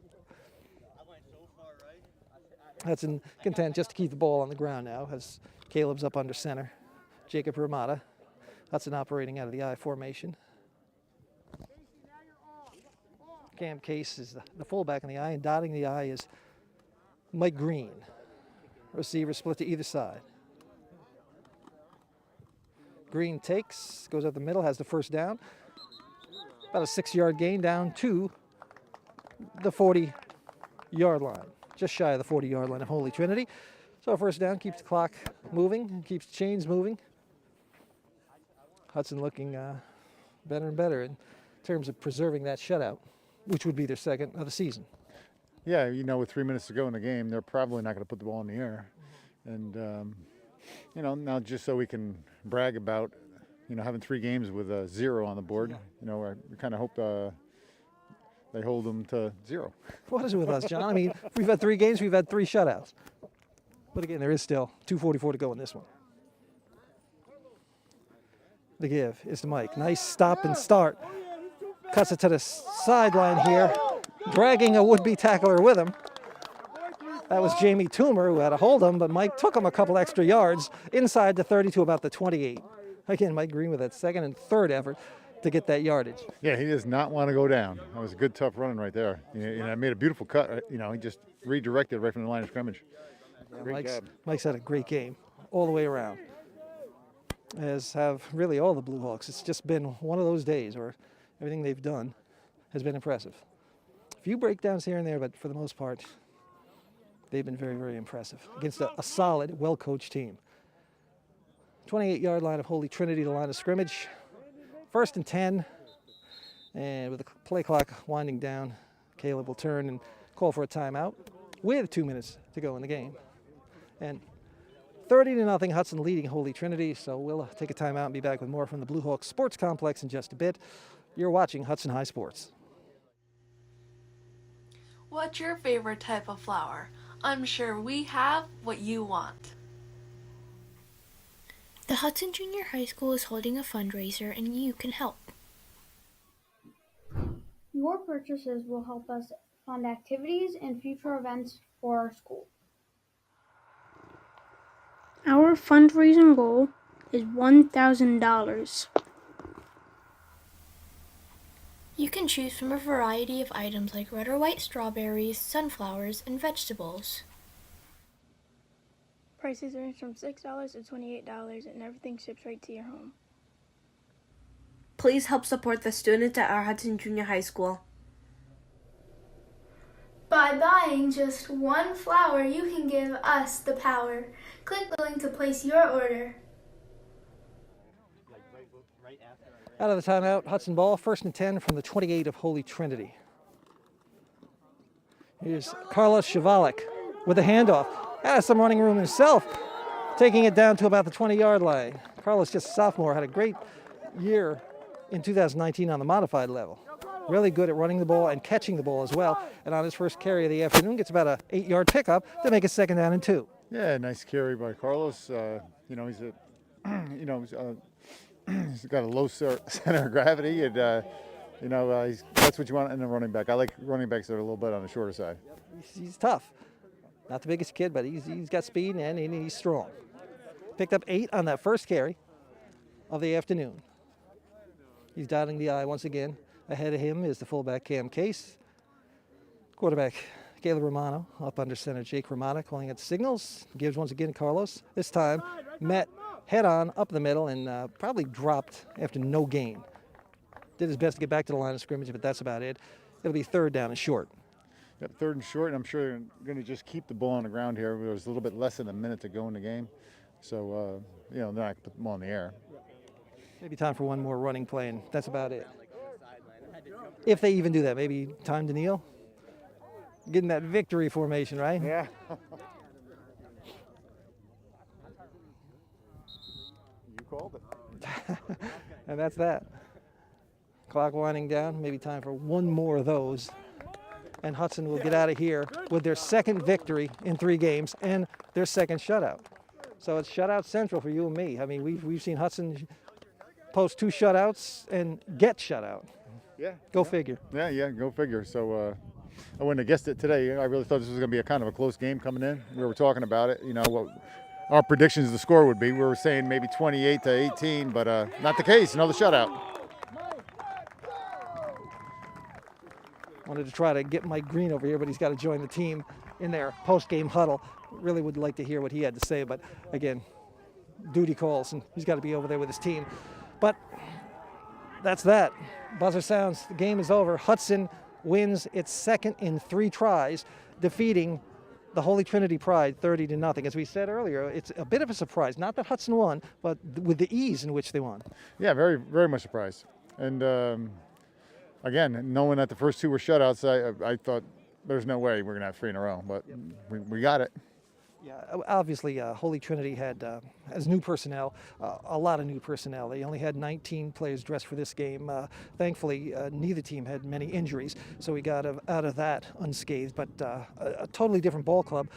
Hudson content just to keep the ball on the ground now as Caleb's up under center. Jacob Ramada. Hudson operating out of the I formation. Cam Case is the fullback in the I, and dotting the I is Mike Green. Receiver split to either side. Green takes, goes up the middle, has the first down. About a 6-yard gain down to the 40-yard line. Just shy of the 40-yard line of Holy Trinity. So first down keeps the clock moving, keeps the chains moving. Hudson looking better and better in terms of preserving that shutout, which would be their second of the season. Yeah, with 3 minutes to go in the game, they're probably not going to put the ball in the air. And, now just so we can brag about, having 3 games with a 0 on the board, we kind of hope they hold them to 0. What is it with us, John? I mean, we've had 3 games, we've had 3 shutouts. But again, there is still 2:44 to go in this one. The give is to Mike. Nice stop and start. Cuts it to the sideline here, dragging a would-be tackler with him. That was Jamie Toomer who had to hold him, but Mike took him a couple extra yards inside the 30 to about the 28. Again, Mike Green with that second and third effort to get that yardage. Yeah, he does not want to go down. That was a good, tough running right there. I made a beautiful cut. He just redirected right from the line of scrimmage. Mike's had a great game all the way around, as have really all the Bluehawks. It's just been one of those days where everything they've done has been impressive. A few breakdowns here and there, but for the most part, they've been very, very impressive against a solid, well-coached team. 28-yard line of Holy Trinity, the line of scrimmage. First and 10, and with the play clock winding down, Caleb will turn and call for a timeout with 2 minutes to go in the game. And 30-0, Hudson leading Holy Trinity, so we'll take a timeout and be back with more from the Bluehawks Sports Complex in just a bit. You're watching Hudson High Sports. What's your favorite type of flower? I'm sure we have what you want. The Hudson Junior High School is holding a fundraiser and you can help. Your purchases will help us fund activities and future events for our school. Our fundraising goal is $1,000. You can choose from a variety of items like red or white strawberries, sunflowers, and vegetables. Prices range from $6 to $28 and everything ships right to your home. Please help support the students at our Hudson Junior High School. By buying just one flower, you can give us the power. Click the link to place your order. Out of the timeout, Hudson ball, 1st and 10 from the 28 of Holy Trinity. Here's Carlos Chevalik with a handoff. Has some running room himself, taking it down to about the 20-yard line. Carlos, just a sophomore, had a great year in 2019 on the modified level. Really good at running the ball and catching the ball as well. And on his first carry of the afternoon, gets about an 8-yard pickup to make it 2nd down and 2. Yeah, nice carry by Carlos. He's got a low center of gravity, and that's what you want in a running back. I like running backs that are a little bit on the shorter side. He's tough. Not the biggest kid, but he's got speed and he's strong. Picked up 8 on that first carry of the afternoon. He's dotting the I once again. Ahead of him is the fullback Cam Case. Quarterback Caleb Romano, up under center Jake Romano, calling it signals. Gives once again Carlos. This time met head on up the middle and probably dropped after no gain. Did his best to get back to the line of scrimmage, but that's about it. It'll be 3rd down and short. Yep, 3rd and short, and I'm sure they're going to just keep the ball on the ground here. There was a little bit less than a minute to go in the game. So, they're not going to put the ball in the air. Maybe time for one more running play, and that's about it. If they even do that, maybe time to kneel. Getting that victory formation, right? Yeah. You called it. And that's that. Clock winding down, maybe time for one more of those. And Hudson will get out of here with their 2nd victory in 3 games and their 2nd shutout. So it's shutout central for you and me. I mean, we've seen Hudson post 2 shutouts and get shut out. Yeah. Go figure. Yeah, go figure. So I wouldn't have guessed it today. I really thought this was going to be a kind of a close game coming in. We were talking about it, what our predictions of the score would be. We were saying maybe 28-18, but not the case. Another shutout. Wanted to try to get Mike Green over here, but he's got to join the team in their post-game huddle. Really would like to hear what he had to say, but again, duty calls, and he's got to be over there with his team. But that's that. Buzzer sounds. The game is over. Hudson wins its 2nd in 3 tries, defeating the Holy Trinity Pride 30-0. As we said earlier, it's a bit of a surprise. Not that Hudson won, but with the ease in which they won. Yeah, very, very much surprised. And again, knowing that the first 2 were shutouts, I thought there's no way we're going to have 3 in a row, but we got it. Yeah, obviously, Holy Trinity has new personnel, a lot of new personnel. They only had 19 players dressed for this game. Thankfully, neither team had many injuries, so we got out of that unscathed. But a totally different ball club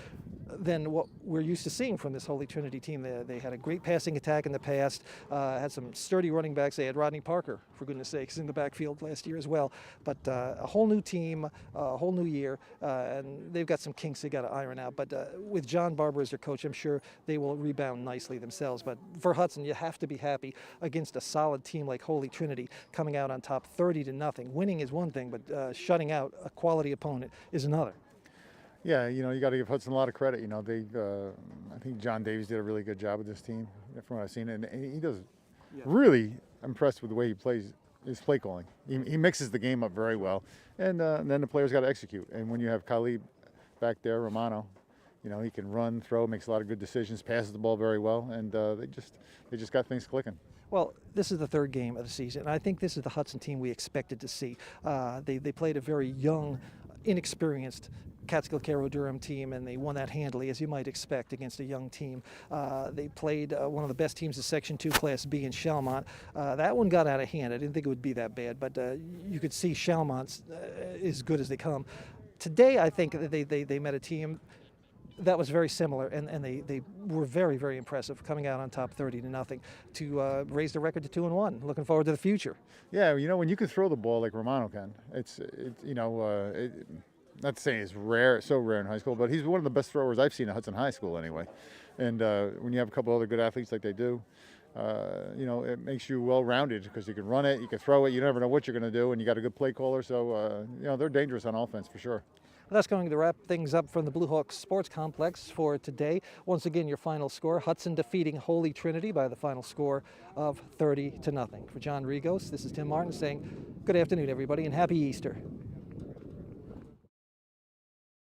than what we're used to seeing from this Holy Trinity team. They had a great passing attack in the past, had some sturdy running backs. They had Rodney Parker, for goodness sakes, in the backfield last year as well. But a whole new team, a whole new year, and they've got some kinks they got to iron out. But with John Barber as their coach, I'm sure they will rebound nicely themselves. But for Hudson, you have to be happy against a solid team like Holy Trinity coming out on top 30-0. Winning is one thing, but shutting out a quality opponent is another. Yeah, you got to give Hudson a lot of credit. I think John Davies did a really good job with this team from what I've seen, and he does really impressed with the way he plays his play calling. He mixes the game up very well, and then the players got to execute. And when you have Khalid back there, Romano, he can run, throw, makes a lot of good decisions, passes the ball very well, and they just got things clicking. Well, this is the 3rd game of the season, and I think this is the Hudson team we expected to see. They played a very young, inexperienced Catskill-Caro-Durham team, and they won that handily, as you might expect, against a young team. They played one of the best teams in Section 2 Class B in Chalmont. That one got out of hand. I didn't think it would be that bad, but you could see Chalmont's as good as they come. today I think that they met a team that was very similar, and they were very, very impressive, coming out on top 30-0 to raise the record to 2-1. Looking forward to the future. Yeah, you know, when you can throw the ball like Romano can, not saying it's rare, so rare in high school, but he's one of the best throwers I've seen at Hudson High School anyway. And when you have a couple other good athletes like they do, it makes you well-rounded because you can run it, you can throw it, you never know what you're going to do, and you got a good play caller, so they're dangerous on offense for sure. Well, that's going to wrap things up from the Bluehawks Sports Complex for today. Once again, your final score: Hudson defeating Holy Trinity by the final score of 30-0. For John Rigos, this is Tim Martin saying good afternoon, everybody, and happy Easter.